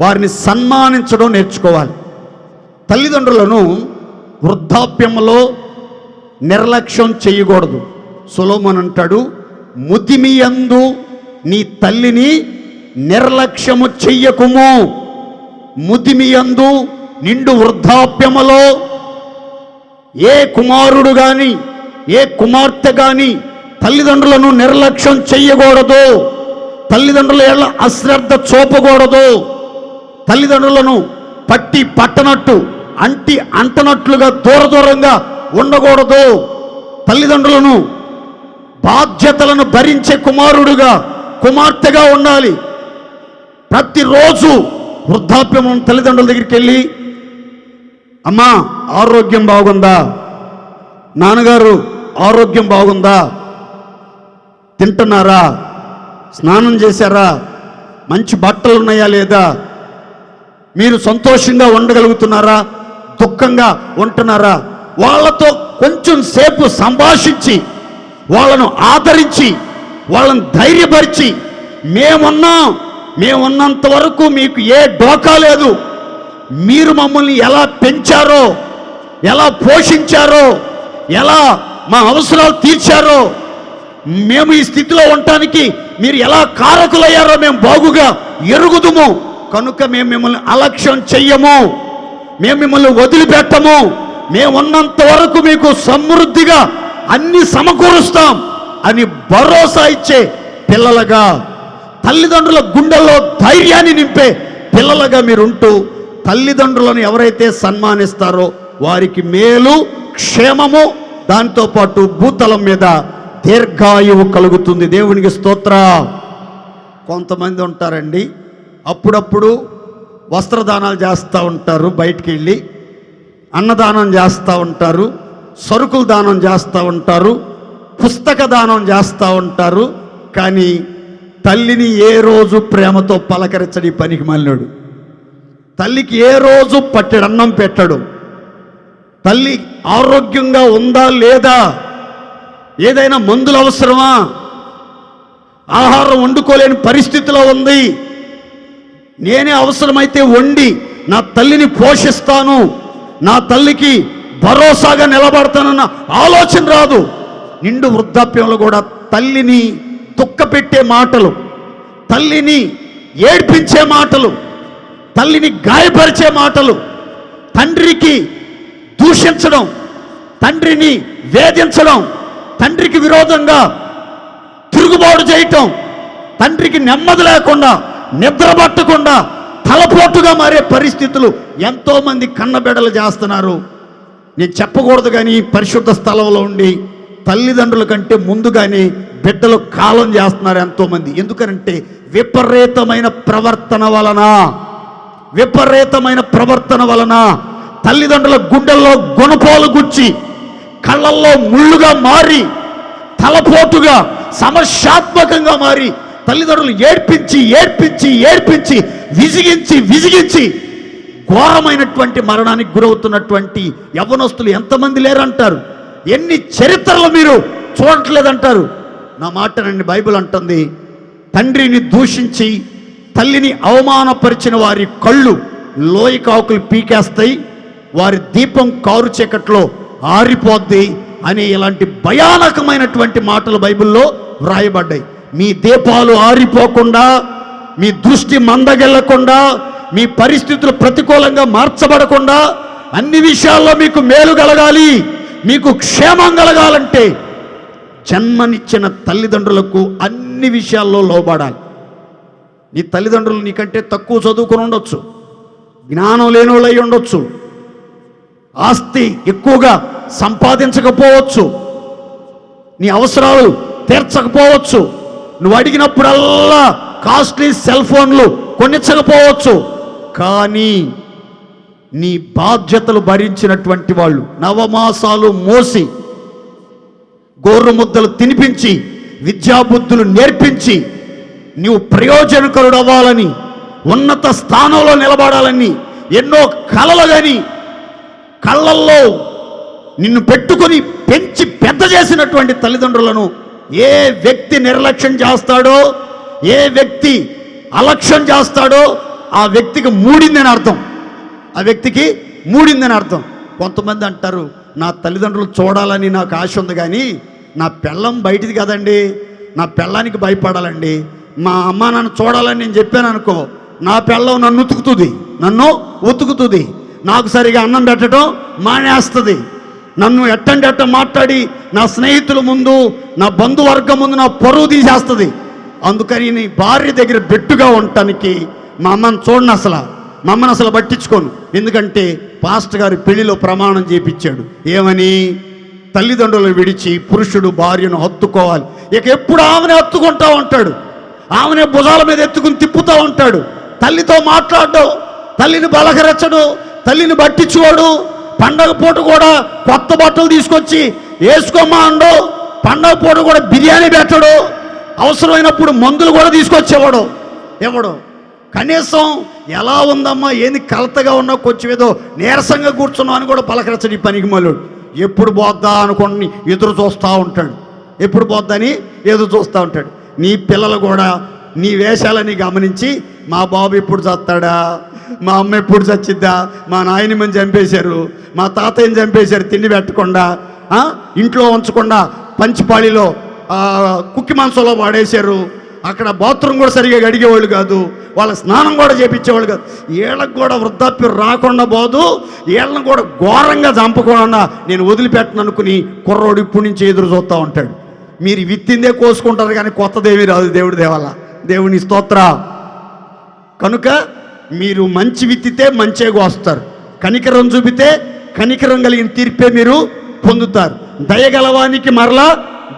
వారిని సన్మానించడం నేర్చుకోవాలి. తల్లిదండ్రులను వృద్ధాప్యంలో నిర్లక్ష్యం చేయకూడదు. సొలొమోను అంటాడు, ముదిమియందు నీ తల్లిని నిర్లక్ష్యము చెయ్యకుము. ముదిమియందు నిండు వృద్ధాప్యములో ఏ కుమారుడు కానీ ఏ కుమార్తె కానీ తల్లిదండ్రులను నిర్లక్ష్యం చెయ్యకూడదు. తల్లిదండ్రుల ఎడల అశ్రద్ధ చూపకూడదు. తల్లిదండ్రులను పట్టి పట్టనట్టు అంటనట్లుగా దూరంగా ఉండకూడదు. తల్లిదండ్రులను బాధ్యతలను భరించే కుమారుడుగా కుమార్తెగా ఉండాలి. ప్రతిరోజు వృద్ధాప్యం తల్లిదండ్రుల దగ్గరికి వెళ్ళి, అమ్మా ఆరోగ్యం బాగుందా, నాన్నగారు ఆరోగ్యం బాగుందా, తింటున్నారా, స్నానం చేశారా, మంచి బట్టలు ఉన్నాయా లేదా, మీరు సంతోషంగా ఉండగలుగుతున్నారా, దుఃఖంగా ఉంటున్నారా, వాళ్ళతో కొంచెం సేపు సంభాషించి వాళ్ళను ఆదరించి వాళ్ళని ధైర్యపరిచి, మేమున్నంత వరకు మీకు ఏ డోకా లేదు, మీరు మమ్మల్ని ఎలా పెంచారో, ఎలా పోషించారో, ఎలా మా అవసరాలు తీర్చారో, మేము ఈ స్థితిలో ఉండటానికి మీరు ఎలా కారకులయ్యారో మేము బాగుగా ఎరుగుదుము. కనుక మేము మిమ్మల్ని అలక్ష్యం చెయ్యము, మేము మిమ్మల్ని వదిలిపెట్టము, మేమున్నంత వరకు మీకు సమృద్ధిగా అన్ని సమకూరుస్తాం అని భరోసా ఇచ్చే పిల్లలుగా, తల్లిదండ్రుల గుండెల్లో ధైర్యాన్ని నింపే పిల్లలుగా మీరుంటూ తల్లిదండ్రులను ఎవరైతే సన్మానిస్తారో వారికి మేలు క్షేమము, దాంతోపాటు భూతలం మీద దీర్ఘాయువు కలుగుతుంది. దేవునికి స్తోత్రం. కొంతమంది ఉంటారండి, అప్పుడప్పుడు వస్త్రదానాలు చేస్తూ ఉంటారు, బయటికి వెళ్ళి అన్నదానం చేస్తూ ఉంటారు, సరుకులు దానం చేస్తూ ఉంటారు, పుస్తక దానం చేస్తూ ఉంటారు. కానీ తల్లిని ఏ రోజు ప్రేమతో పలకరించడి పనికి మాలినాడు. తల్లికి ఏ రోజు పట్టెడన్నం పెట్టడు. తల్లి ఆరోగ్యంగా ఉందా లేదా, ఏదైనా మందులు అవసరమా, ఆహారం వండుకోలేని పరిస్థితిలో ఉంది, నేనే అవసరమైతే వండి నా తల్లిని పోషిస్తాను, నా తల్లికి భరోసాగా నిలబడతానన్న ఆలోచన రాదు. నిండు వృద్ధాప్యంలో కూడా తల్లిని దుఃఖపెట్టే మాటలు, తల్లిని ఏడ్పించే మాటలు, తల్లిని గాయపరిచే మాటలు, తండ్రికి దూషించడం, తండ్రిని వేధించడం, తండ్రికి విరోధంగా తిరుగుబాటు చేయటం, తండ్రికి నెమ్మది లేకుండా నిద్ర పట్టకుండా తలపోటుగా మారే పరిస్థితులు ఎంతోమంది కన్నబిడ్డలు చేస్తున్నారు. నేను చెప్పకూడదు కానీ పరిశుద్ధ స్థలంలో ఉండి తల్లిదండ్రుల కంటే ముందుగానే బిడ్డలు కాలం చేస్తున్నారు ఎంతోమంది. ఎందుకనంటే విపరీతమైన ప్రవర్తన వలన తల్లిదండ్రుల గుండెల్లో గుణపాలు గుచ్చి, కళ్ళల్లో ముళ్ళుగా మారి, తలపోటుగా సమస్యాత్మకంగా మారి, తల్లిదండ్రులు ఏడ్పించి విసిగించి ఘోరమైనటువంటి మరణానికి గురవుతున్నటువంటి యవ్వనస్తులు ఎంతమంది లేరంటారు. ఎన్ని చరిత్రలు మీరు చూడట్లేదంటారు. నా మాటనండి, బైబిల్ అంటుంది, తండ్రిని దూషించి తల్లిని అవమానపరిచిన వారి కళ్ళు లోయ కాకులు పీకేస్తాయి, వారి దీపం కారు చీకట్లో ఆరిపోద్ది అని ఇలాంటి భయానకమైనటువంటి మాటలు బైబిల్లో వ్రాయబడ్డాయి. మీ దీపాలు ఆరిపోకుండా, మీ దృష్టి మందగెళ్ళకుండా, మీ పరిస్థితులు ప్రతికూలంగా మార్చబడకుండా, అన్ని విషయాల్లో మీకు మేలు కలగాలి, మీకు క్షేమం కలగాలంటే జన్మనిచ్చిన తల్లిదండ్రులకు అన్ని విషయాల్లో లోబడాలి. నీ తల్లిదండ్రులు నీకంటే తక్కువ చదువుకుని ఉండొచ్చు, జ్ఞానం లేని వాళ్ళు అయి ఉండొచ్చు, ఆస్తి ఎక్కువగా సంపాదించకపోవచ్చు, నీ అవసరాలు తీర్చకపోవచ్చు, నువ్వు అడిగినప్పుడల్లా కాస్ట్లీ సెల్ ఫోన్లు కొనిచ్చకపోవచ్చు, కానీ నీ బాధ్యతలు భరించినటువంటి వాళ్ళు నవమాసాలు మోసి, గోర్రు ముద్దలు తినిపించి, విద్యాబుద్ధులు నేర్పించి, నీవు ప్రయోజనకరుడు అవ్వాలని, ఉన్నత స్థానంలో నిలబడాలని ఎన్నో కలలు కానీ కళ్ళల్లో నిన్ను పెట్టుకొని పెంచి పెద్ద చేసినటువంటి తల్లిదండ్రులను ఏ వ్యక్తి నిర్లక్ష్యం చేస్తాడో, ఏ వ్యక్తి అలక్ష్యం చేస్తాడో ఆ వ్యక్తికి మూడిందని అర్థం. ఆ వ్యక్తికి మూడిందని అర్థం. కొంతమంది అంటారు, నా తల్లిదండ్రులు చూడాలని నాకు ఆశ ఉంది, కానీ నా పెళ్ళం బయటిది కదండి, నా పెళ్ళానికి భయపడాలండి, మా అమ్మ నన్ను చూడాలని నేను చెప్పాను అనుకో, నా పెళ్ళం నన్ను ఉతుకుతుంది, నాకు సరిగా అన్నం పెట్టడం మానేస్తుంది, నన్ను ఎట్టండి మాట్లాడి నా స్నేహితుల ముందు, నా బంధువర్గం ముందు నా పరువు తీసేస్తుంది. అందుకని నీ భార్య దగ్గర బెట్టుగా ఉండటానికి మా అమ్మని చూడను, మా అమ్మని అసలు పట్టించుకోను. ఎందుకంటే పాస్టర్ గారి పెళ్లిలో ప్రమాణం చేపించాడు, ఏమని? తల్లిదండ్రులు విడిచి పురుషుడు భార్యను హత్తుకోవాలి. ఇక ఎప్పుడు ఆమెనే హత్తుకుంటా ఉంటాడు, ఆమెనే భుజాల మీద ఎత్తుకుని తిప్పుతూ ఉంటాడు. తల్లితో మాట్లాడడం, తల్లిని బలకరెచ్చడు, తల్లిని పట్టించుకోడు. పండగ పూట కూడా కొత్త బట్టలు తీసుకొచ్చి వేసుకోమా అండు, పండగ పూట కూడా బిర్యానీ పెట్టడు, అవసరమైనప్పుడు మందులు కూడా తీసుకొచ్చేవాడు ఎవడు. కనీసం ఎలా ఉందమ్మా, ఏంది కలతగా ఉన్నా, కొంచెం ఏదో నీరసంగా కూర్చున్నావు అని కూడా పలకరించడు ఈ పనికి మళ్ళీ. ఎప్పుడు పోద్దా అనుకోని ఎదురు చూస్తూ ఉంటాడు, ఎప్పుడు పోద్దని ఎదురు చూస్తూ ఉంటాడు. నీ పిల్లలు కూడా నీ వేషాలని గమనించి, మా బాబు ఎప్పుడు చస్తాడా, మా అమ్మ ఎప్పుడు చచ్చిద్దా, మా నాయనమ్మని చంపేశారు, మా తాతయ్యని చంపేశారు, తిండి పెట్టకుండా, ఇంట్లో ఉంచకుండా పంచిపాళిలో కుక్కి మాంసంలో వాడేశారు, అక్కడ బాత్రూమ్ కూడా సరిగా గడిగేవాళ్ళు కాదు, వాళ్ళ స్నానం కూడా చేపించేవాళ్ళు కాదు. వీళ్ళకి కూడా వృద్ధాప్యం రాకుండా పోదు, వీళ్ళని కూడా ఘోరంగా చంపకుండా నేను వదిలిపెట్టను అనుకుని కుర్రోడు ఇప్పటి నుంచి ఎదురు చూస్తూ ఉంటాడు. మీరు విత్తిందే కోసుకుంటారు కానీ కొత్తదేమీ రాదు దేవుడి దేవల్ల, దేవుని స్తోత్ర. కనుక మీరు మంచి విత్తితే మంచే కోస్తారు, కనికరం చూపితే కనికరం కలిగిన తీర్పే మీరు పొందుతారు. దయగలవానికి మరలా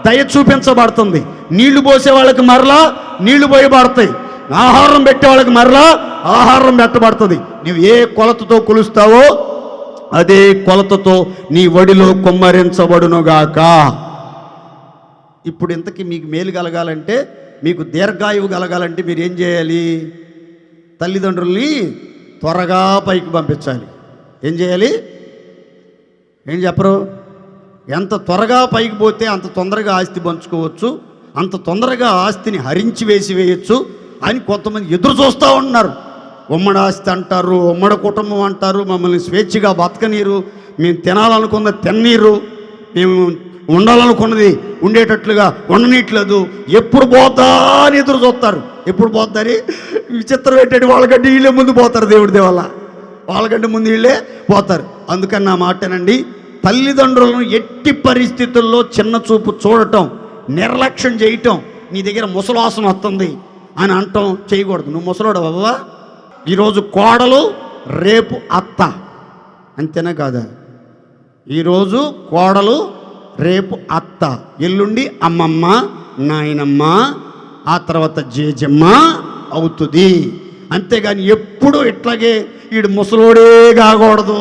దయ చూపించబడుతుంది, నీళ్లు పోసే వాళ్ళకి మరలా నీళ్లు పోయబడతాయి, ఆహారం పెట్టే వాళ్ళకి మరలా ఆహారం పెట్టబడుతుంది. నువ్వు ఏ కొలతతో కొలుస్తావో అదే కొలతతో నీ ఒడిలో కుమ్మరించబడునుగాక. ఇప్పుడు ఇంతకీ మీకు మేలు కలగాలంటే, మీకు దీర్ఘాయువు కలగాలంటే మీరు ఏం చేయాలి? తల్లిదండ్రుల్ని త్వరగా పైకి పంపించాలి. ఏం చేయాలి? ఏం చెప్పరు? ఎంత త్వరగా పైకి పోతే అంత తొందరగా ఆస్తి పంచుకోవచ్చు, అంత తొందరగా ఆస్తిని హరించి వేసి వేయచ్చు అని కొంతమంది ఎదురు చూస్తూ ఉన్నారు. ఉమ్మడి ఆస్తి అంటారు, ఉమ్మడి కుటుంబం అంటారు, మమ్మల్ని స్వేచ్ఛగా బతకనీరు, మేము తినాలనుకున్నది తిన్నీరు, మేము ఉండాలనుకున్నది ఉండేటట్లుగా ఉండనీయట్లేదు, ఎప్పుడు పోతా అని ఎదురు చూస్తారు. ఎప్పుడు పోతారు? విచిత్రం ఏంటంటే వాళ్ళకంటే వీళ్ళే ముందు పోతారు. దేవుడి దేవల్ల వాళ్ళకంటే ముందు వీళ్ళే పోతారు. అందుకని నా మాటనండి, తల్లిదండ్రులను ఎట్టి పరిస్థితుల్లో చిన్న చూపు చూడటం, నిర్లక్ష్యం చేయటం, నీ దగ్గర ముసలాసన వస్తుంది అని అంటాం చేయకూడదు. నువ్వు ముసలోడు అవ్వవా? ఈరోజు కోడలు, రేపు అత్త, అంతేనా కాదా? ఈరోజు కోడలు, రేపు అత్త, ఎల్లుండి అమ్మమ్మ, నాయనమ్మ, ఆ తర్వాత జేజమ్మ అవుతుంది. అంతేగాని ఎప్పుడు ఇట్లాగే వీడు ముసలోడే కాకూడదు,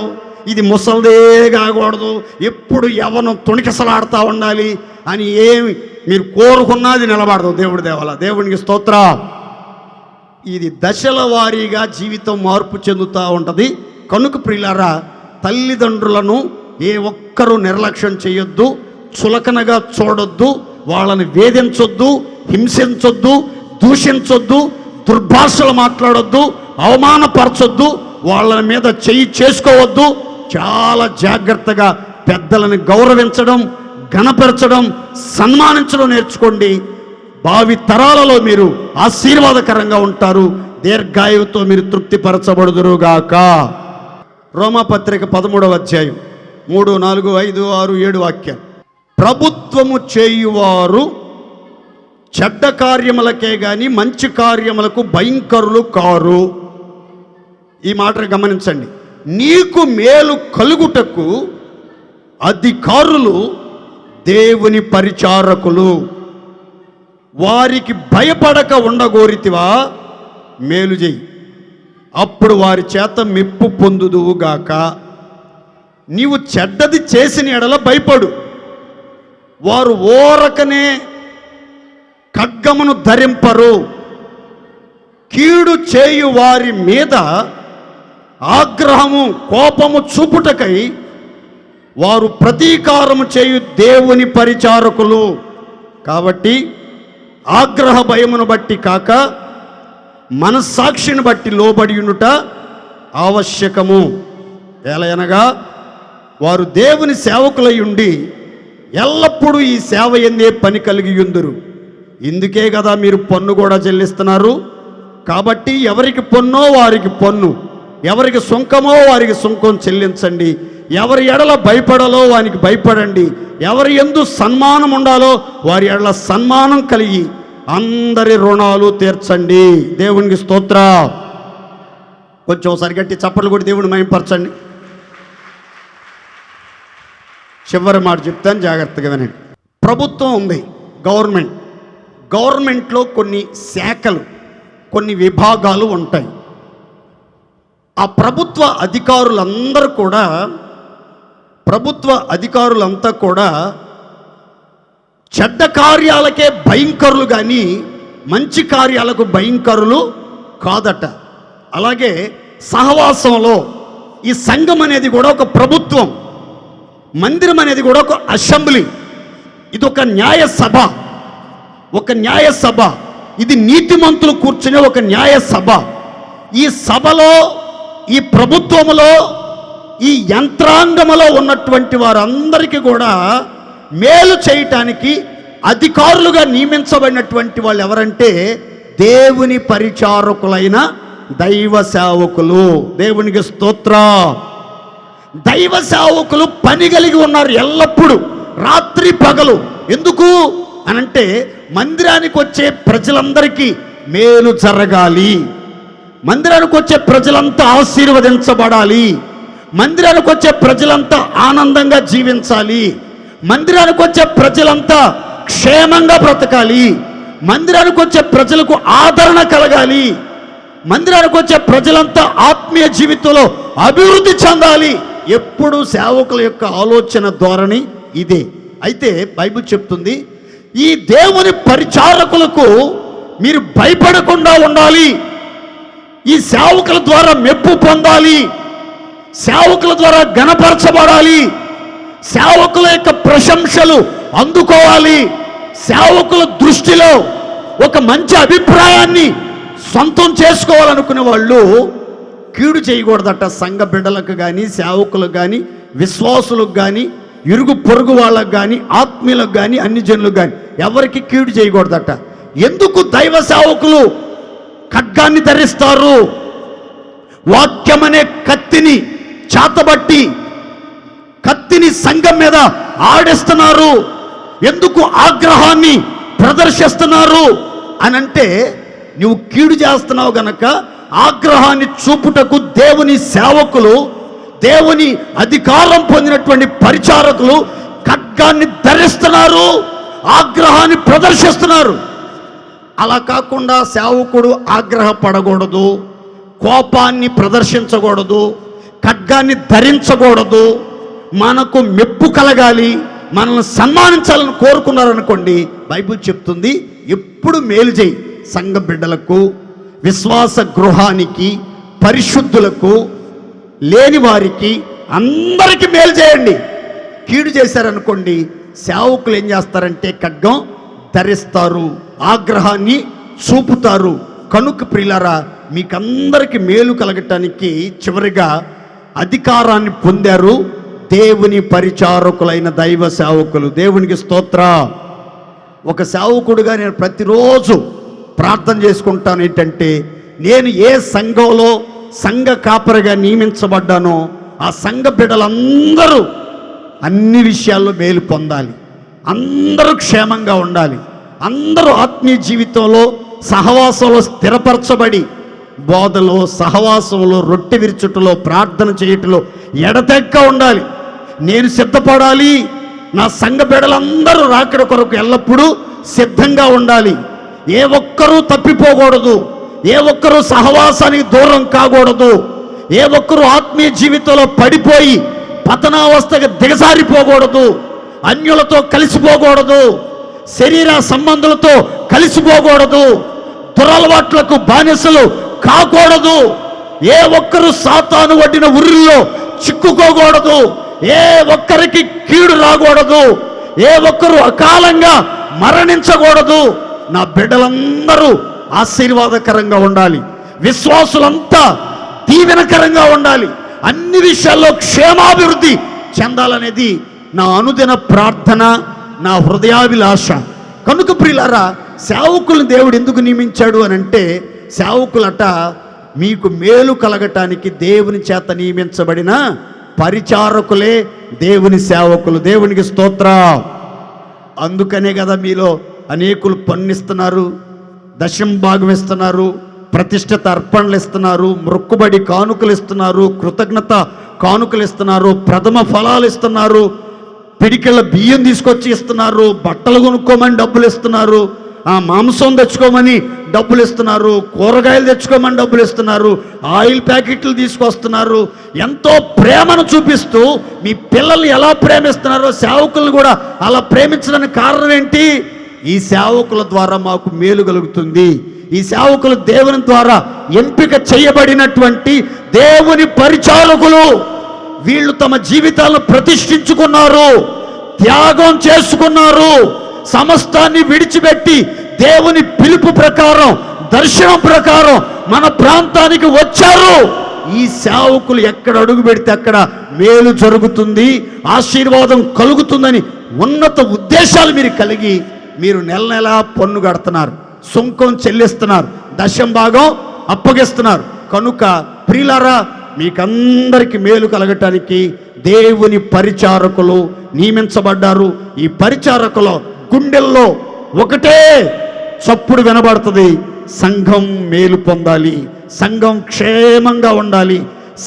ఇది ముసలిదే కాకూడదు, ఎప్పుడు యవ్వనం తొణికిసలాడుతూ ఉండాలి అని ఏమి మీరు కోరుకున్నది నిలబడదు. దేవుడి దేవాల దేవునికి స్తోత్ర. ఇది దశల వారీగా జీవితం మార్పు చెందుతూ ఉంటుంది. కనుక ప్రియులారా, తల్లిదండ్రులను ఏ ఒక్కరూ నిర్లక్ష్యం చేయొద్దు, చులకనగా చూడొద్దు, వాళ్ళని వేధించొద్దు, హింసించొద్దు, దూషించొద్దు, దుర్భాషలు మాట్లాడొద్దు, అవమానపరచొద్దు, వాళ్ళ మీద చెయ్యి చేసుకోవద్దు. చాలా జాగ్రత్తగా పెద్దలను గౌరవించడం, ఘనపరచడం, సన్మానించడం నేర్చుకోండి. భావి తరాలలో మీరు ఆశీర్వాదకరంగా ఉంటారు. దీర్ఘాయువుతో మీరు తృప్తిపరచబడుదురుగాక. రోమాపత్రిక 13వ అధ్యాయం 3, 4, 5, 6, 7 వాక్యాలు. ప్రభుత్వము చేయువారు చెడ్డ కార్యములకే గాని మంచి కార్యములకు భయంకరులు కారు. ఈ మాటను గమనించండి. నీకు మేలు కలుగుటకు అధికారులు దేవుని పరిచారకులు, వారికి భయపడక ఉండగోరితివా? మేలు చేయి, అప్పుడు వారి చేత మెప్పు పొందుదువుగాక. నీవు చెడ్డది చేసిన ఎడల భయపడు, వారు ఓరకనే ఖడ్గమును ధరింపరు. కీడు చేయు వారి మీద ఆగ్రహము కోపము చూపుటకై వారు ప్రతీకారము చేయు దేవుని పరిచారకులు. కాబట్టి ఆగ్రహ భయమును బట్టి కాక మనస్సాక్షిని బట్టి లోబడి ఉండుట ఆవశ్యకము. ఎలయనగా వారు దేవుని సేవకులై ఉండి ఎల్లప్పుడూ ఈ సేవ ఎందే పని కలిగి ఉందురు. ఇందుకే కదా మీరు పన్ను కూడా చెల్లిస్తున్నారు. కాబట్టి ఎవరికి పన్నో వారికి పన్ను, ఎవరికి సుంకమో వారికి సుంకం చెల్లించండి. ఎవరి ఎడల భయపడాలో వానికి భయపడండి. ఎవరి యందు సన్మానం ఉండాలో వారి ఎడల సన్మానం కలిగి అందరి రుణాలు తీర్చండి. దేవునికి స్తోత్ర. కొంచెం ఒకసారి గట్టి చప్పట్లు కొట్టి దేవుని మహిమపరచండి. చివరి మాట చెప్తాను, జాగ్రత్తగా వినండి. ప్రభుత్వం ఉంది, గవర్నమెంట్లో కొన్ని శాఖలు, కొన్ని విభాగాలు ఉంటాయి. ఆ ప్రభుత్వ అధికారులంతా కూడా చెడ్డ కార్యాలకే భయంకరులు కానీ మంచి కార్యాలకు భయంకరులు కాదట. అలాగే సహవాసంలో ఈ సంఘం అనేది కూడా ఒక ప్రభుత్వం, మందిరం అనేది కూడా ఒక అసెంబ్లీ, ఇది ఒక న్యాయ సభ, ఇది నీతిమంతులు కూర్చునే ఒక న్యాయ సభ. ఈ సభలో, ఈ ప్రభుత్వములో, ఈ యంత్రాంగములో ఉన్నటువంటి వారందరికీ కూడా మేలు చేయటానికి అధికారులుగా నియమించబడినటువంటి వాళ్ళు ఎవరంటే దేవుని పరిచారకులైన దైవ సేవకులు. దేవునికి స్తోత్ర. దైవ సేవకులు పని కలిగి ఉన్నారు ఎల్లప్పుడూ, రాత్రి పగలు. ఎందుకు అనంటే మందిరానికి వచ్చే ప్రజలందరికీ మేలు జరగాలి, మందిరానికి వచ్చే ప్రజలంతా ఆశీర్వదించబడాలి, మందిరానికి వచ్చే ప్రజలంతా ఆనందంగా జీవించాలి, మందిరానికి వచ్చే ప్రజలంతా క్షేమంగా బ్రతకాలి, మందిరానికి వచ్చే ప్రజలకు ఆదరణ కలగాలి, మందిరానికి వచ్చే ప్రజలంతా ఆత్మీయ జీవితంలో అభివృద్ధి చెందాలి. ఎప్పుడు సేవకుల యొక్క ఆలోచన ధోరణి ఇదే. అయితే బైబిల్ చెప్తుంది, ఈ దేవుని పరిచారకులకు మీరు భయపడకుండా ఉండాలి, ఈ సేవకుల ద్వారా మెప్పు పొందాలి, సేవకుల ద్వారా ఘనపరచబడాలి, సేవకుల యొక్క ప్రశంసలు అందుకోవాలి, సేవకుల దృష్టిలో ఒక మంచి అభిప్రాయాన్ని సొంతం చేసుకోవాలనుకునే వాళ్ళు కీడు చేయకూడదట. సంఘ బిడ్డలకు కానీ, సేవకులకు కానీ, విశ్వాసులకు కానీ, ఇరుగు పొరుగు వాళ్ళకు కానీ, ఆత్మీయులకు కానీ, అన్ని జనులకు కానీ ఎవరికి కీడు చేయకూడదట. ఎందుకు దైవ సేవకులు ఖడ్గాన్ని ధరిస్తారు? వాక్యమనే కత్తిని చాతబట్టి కత్తిని సంఘం మీద ఆడిస్తున్నారు. ఎందుకు ఆగ్రహాన్ని ప్రదర్శిస్తున్నారు అనంటే, నువ్వు కీడు చేస్తున్నావు గనక ఆగ్రహాన్ని చూపుటకు దేవుని సేవకులు, దేవుని అధికారం పొందినటువంటి పరిచారకులు ఖడ్గాన్ని ధరిస్తున్నారు, ఆగ్రహాన్ని ప్రదర్శిస్తున్నారు. అలా కాకుండా సేవకుడు ఆగ్రహపడకూడదు, కోపాన్ని ప్రదర్శించకూడదు, ఖడ్గాన్ని ధరించకూడదు. మనకు మెప్పు కలగాలి, మనల్ని సన్మానించాలని కోరుకున్నారనుకోండి, బైబిల్ చెప్తుంది ఎప్పుడు మేలు చేయి. సంఘ బిడ్డలకు, విశ్వాస గృహానికి, పరిశుద్ధులకు, లేని వారికి అందరికీ మేలు చేయండి. కీడు చేశారనుకోండి, సేవకులు ఏం చేస్తారంటే ఖడ్గం ధరిస్తారు, ఆగ్రహాన్ని చూపుతారు. కనుక ప్రియులారా, మీకందరికీ మేలు కలగటానికి చివరిగా అధికారాన్ని పొందారు దేవుని పరిచారకులైన దైవ సేవకులు. దేవునికి స్తోత్ర. ఒక సేవకుడుగా నేను ప్రతిరోజు ప్రార్థన చేసుకుంటాను ఏంటంటే, నేను ఏ సంఘంలో సంఘ కాపరిగా నియమించబడ్డానో ఆ సంఘ బిడ్డలందరూ అన్ని విషయాల్లో మేలు పొందాలి, అందరూ క్షేమంగా ఉండాలి, అందరూ ఆత్మీయ జీవితంలో సహవాసంలో స్థిరపరచబడి బోధలో, సహవాసంలో, రొట్టె విరుచుటలో, ప్రార్థన చేయటంలో ఎడతెక్క ఉండాలి. నేను సిద్ధపడాలి. నా సంఘ బిడ్డలందరూ రాకడ కొరకు ఎల్లప్పుడూ సిద్ధంగా ఉండాలి. ఏ ఒక్కరూ తప్పిపోకూడదు, ఏ ఒక్కరూ సహవాసానికి దూరం కాకూడదు, ఏ ఒక్కరూ ఆత్మీయ జీవితంలో పడిపోయి పతనావస్థగా దిగజారిపోకూడదు, అన్యులతో కలిసిపోకూడదు, శరీర సంబంధులతో కలిసిపోకూడదు, దురలవాట్లకు బానిసలు కాకూడదు, ఏ ఒక్కరు సాతాను వడ్డిన ఉర్రిలో చిక్కుకోకూడదు, ఏ ఒక్కరికి కీడు రాకూడదు, ఏ ఒక్కరు అకాలంగా మరణించకూడదు. నా బిడ్డలందరూ ఆశీర్వాదకరంగా ఉండాలి, విశ్వాసులంతా దీవెనకరంగా ఉండాలి, అన్ని విషయాల్లో క్షేమాభివృద్ధి చెందాలనేది నా అనుదిన ప్రార్థన, నా హృదయాభిలాష. కనుక ప్రియులారా, సేవకులను దేవుడు ఎందుకు నియమించాడు అని అంటే, సేవకులట మీకు మేలు కలగటానికి దేవుని చేత నియమించబడిన పరిచారకులే దేవుని సేవకులు. దేవునికి స్తోత్ర. అందుకనే కదా మీలో అనేకులు పన్నిస్తున్నారు, దశం భాగం ఇస్తున్నారు, ప్రతిష్ఠిత అర్పణలు ఇస్తున్నారు, మొక్కుబడి కానుకలు ఇస్తున్నారు, కృతజ్ఞత కానుకలు ఇస్తున్నారు, ప్రథమ ఫలాలు ఇస్తున్నారు, పిడికిళ్ళ బియ్యం తీసుకొచ్చి ఇస్తున్నారు, బట్టలు కొనుక్కోమని డబ్బులు ఇస్తున్నారు, మాంసం తెచ్చుకోమని డబ్బులు ఇస్తున్నారు, కూరగాయలు తెచ్చుకోమని డబ్బులు ఇస్తున్నారు, ఆయిల్ ప్యాకెట్లు తీసుకొస్తున్నారు. ఎంతో ప్రేమను చూపిస్తూ మీ పిల్లల్ని ఎలా ప్రేమిస్తున్నారో సేవకులను కూడా అలా ప్రేమించడానికి కారణం ఏంటి? ఈ సేవకుల ద్వారా మాకు మేలు కలుగుతుంది. ఈ సేవకులు దేవుని ద్వారా ఎంపిక చేయబడినటువంటి దేవుని పరిచారకులు. వీళ్ళు తమ జీవితాలను ప్రతిష్ఠించుకున్నారు, త్యాగం చేసుకున్నారు, సమస్తాన్ని విడిచిపెట్టి దేవుని పిలుపు ప్రకారం, దర్శనం ప్రకారం మన ప్రాంతానికి వచ్చారు. ఈ సేవకులు ఎక్కడ అడుగు పెడితే అక్కడ మేలు జరుగుతుంది, ఆశీర్వాదం కలుగుతుందని ఉన్నత ఉద్దేశాలు మీరు కలిగి మీరు నెల నెలా పన్ను కడుతున్నారు, సుంకం చెల్లిస్తున్నారు, దశం భాగం అప్పగిస్తున్నారు. కనుక ప్రియులారా, మీకందరికీ మేలు కలగటానికి దేవుని పరిచారకులు నియమించబడ్డారు. ఈ పరిచారకుల గుండెల్లో ఒకటే చప్పుడు వినబడుతుంది, సంఘం మేలు పొందాలి, సంఘం క్షేమంగా ఉండాలి,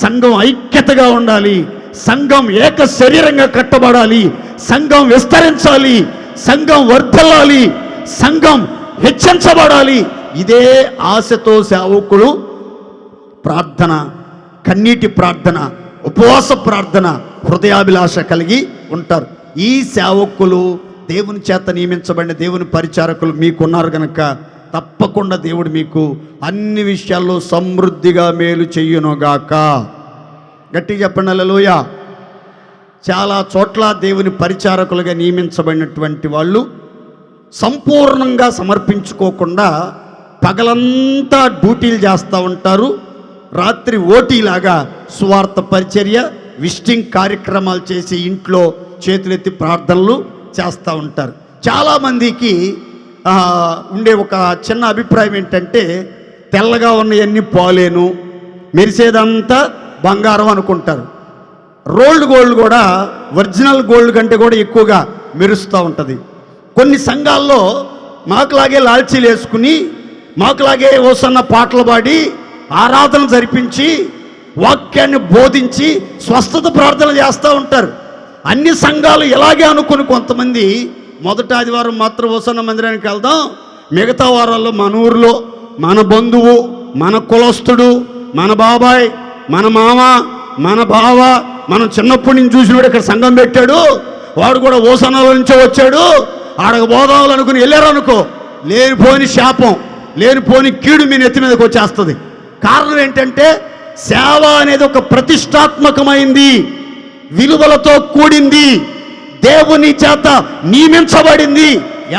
సంఘం ఐక్యతగా ఉండాలి, సంఘం ఏక శరీరంగా కట్టబడాలి, సంఘం విస్తరించాలి, సంఘం వర్ధిల్లాలి, సంఘం హెచ్చించబడాలి. ఇదే ఆశతో సేవకులు ప్రార్థన, కన్నీటి ప్రార్థన, ఉపవాస ప్రార్థన, హృదయాభిలాష కలిగి ఉంటారు. ఈ సేవకులు దేవుని చేత నియమించబడిన దేవుని పరిచారకులు మీకున్నారు కనుక తప్పకుండా దేవుడు మీకు అన్ని విషయాల్లో సమృద్ధిగా మేలు చెయ్యునుగాక. గట్టిగా చెప్పండి హల్లెలూయా. చాలా చోట్ల దేవుని పరిచారకులుగా నియమించబడినటువంటి వాళ్ళు సంపూర్ణంగా సమర్పించుకోకుండా పగలంతా డ్యూటీలు చేస్తూ ఉంటారు, రాత్రి ఓటీలాగా సువార్త పరిచర్య, విజిటింగ్ కార్యక్రమాలు చేసి ఇంట్లో చేతులెత్తి ప్రార్థనలు చేస్తూ ఉంటారు. చాలామందికి ఉండే ఒక చిన్న అభిప్రాయం ఏంటంటే, తెల్లగా ఉన్నవన్నీ పోలేను, మెరిసేదంతా బంగారం అనుకుంటారు. రోల్డ్ గోల్డ్ కూడా ఒరిజినల్ గోల్డ్ కంటే కూడా ఎక్కువగా మెరుస్తూ ఉంటుంది. కొన్ని సంఘాల్లో మాకులాగే లాల్చీలు వేసుకుని, మాకులాగే ఓసన్న పాటలు పాడి ఆరాధన జరిపించి వాక్యాన్ని బోధించి స్వస్థత ప్రార్థన చేస్తూ ఉంటారు. అన్ని సంఘాలు ఇలాగే అనుకుని కొంతమంది మొదటి ఆదివారం మాత్రం ఓసన్న మందిరానికి వెళ్దాం, మిగతా వారాల్లో మన ఊరిలో మన బంధువు, మన కులస్తుడు, మన బాబాయ్, మన మామ, మన బావ, మనం చిన్నప్పటి నుంచి చూసినవాడు ఇక్కడ సంఘం పెట్టాడు, వాడు కూడా ఓసన్నల నుంచే వచ్చాడు, ఆడకు బోధాలు అనుకుని వెళ్ళారనుకో, లేనిపోని శాపం, లేనిపోని కీడు మీ నెత్తి మీదకి వచ్చేస్తుంది. కారణం ఏంటంటే, సేవ అనేది ఒక ప్రతిష్టాత్మకమైంది, విలువలతో కూడింది, దేవుని చేత నియమించబడింది.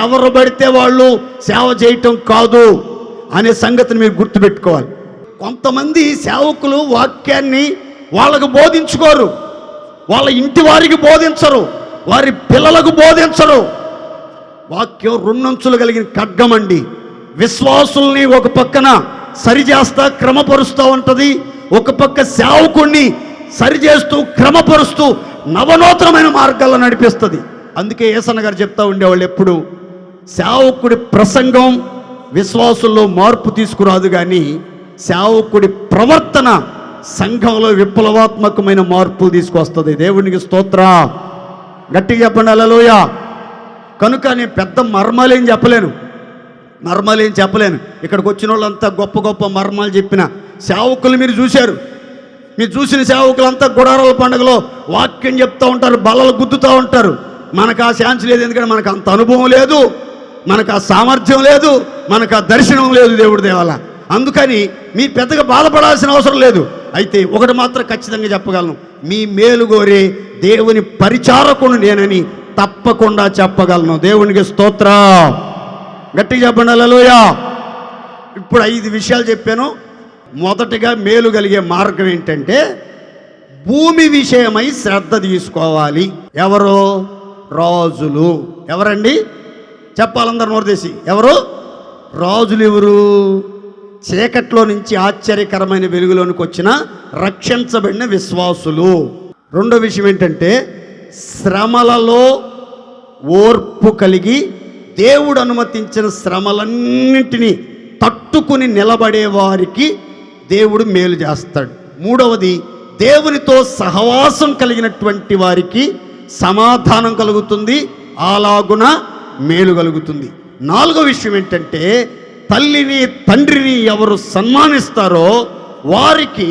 ఎవరు పడితే వాళ్ళు సేవ చేయటం కాదు అనే సంగతిని మీరు గుర్తుపెట్టుకోవాలి. కొంతమంది సేవకులు వాక్యాన్ని వాళ్ళకు బోధించుకోరు, వాళ్ళ ఇంటి వారికి బోధించరు, వారి పిల్లలకు బోధించరు. వాక్యం రెండంచులు కలిగిన ఖడ్గమండి. విశ్వాసుల్ని ఒక పక్కన సరిచేస్తా క్రమపరుస్తూ ఉంటుంది, ఒక పక్క సేవకుణ్ణి సరిచేస్తూ క్రమపరుస్తూ నవనూతనమైన మార్గాల్లో నడిపిస్తుంది. అందుకే యేసన్న గారు చెప్తా ఉండేవాళ్ళు ఎప్పుడు, సేవకుడి ప్రసంగం విశ్వాసుల్లో మార్పు తీసుకురాదు, కానీ సేవకుడి ప్రవర్తన సంఘంలో విప్లవాత్మకమైన మార్పులు తీసుకొస్తుంది. దేవునికి స్తోత్ర, గట్టిగా చెప్పండి హల్లెలూయా. కనుక నేను పెద్ద మర్మాలేం చెప్పలేను, ఇక్కడికి వచ్చిన వాళ్ళంతా గొప్ప గొప్ప మర్మాలు చెప్పిన సేవకులు మీరు చూశారు. మీరు చూసిన సేవకులంతా గుడారాల పండుగలో వాక్యం చెప్తూ ఉంటారు, బల్లలు గుద్దుతూ ఉంటారు. మనకు ఆ ఛాన్స్ లేదు, ఎందుకంటే మనకు అంత అనుభవం లేదు, మనకు ఆ సామర్థ్యం లేదు, మనకు ఆ దర్శనం లేదు దేవుడి దేవాల. అందుకని మీ పెద్దగా బాధపడాల్సిన అవసరం లేదు. అయితే ఒకటి మాత్రం ఖచ్చితంగా చెప్పగలను, మీ మేలు కోరే దేవుని పరిచారకుడు నేనని తప్పకుండా చెప్పగలను. దేవునికి స్తోత్ర, గట్టిగా చెప్పండి హల్లెలూయా. ఇప్పుడు 5 విషయాలు చెప్పాను. మొదటిగా మేలు కలిగే మార్గం ఏంటంటే, భూమి విషయమై శ్రద్ధ తీసుకోవాలి. ఎవరు? రాజులు. ఎవరండి? చెప్పాలందరూ నోరుదేసి. ఎవరు రాజులు? ఎవరు? చీకట్లో నుంచి ఆశ్చర్యకరమైన వెలుగులోనికి వచ్చిన రక్షించబడిన విశ్వాసులు. రెండో విషయం ఏంటంటే, శ్రమలలో ఓర్పు కలిగి దేవుడు అనుమతించిన శ్రమలన్నింటినీ తట్టుకుని నిలబడే వారికి దేవుడు మేలు చేస్తాడు. మూడవది, దేవునితో సహవాసం కలిగినటువంటి వారికి సమాధానం కలుగుతుంది, అలాగున మేలు కలుగుతుంది. నాలుగో విషయం ఏంటంటే, తల్లిని తండ్రిని ఎవరు సన్మానిస్తారో వారికి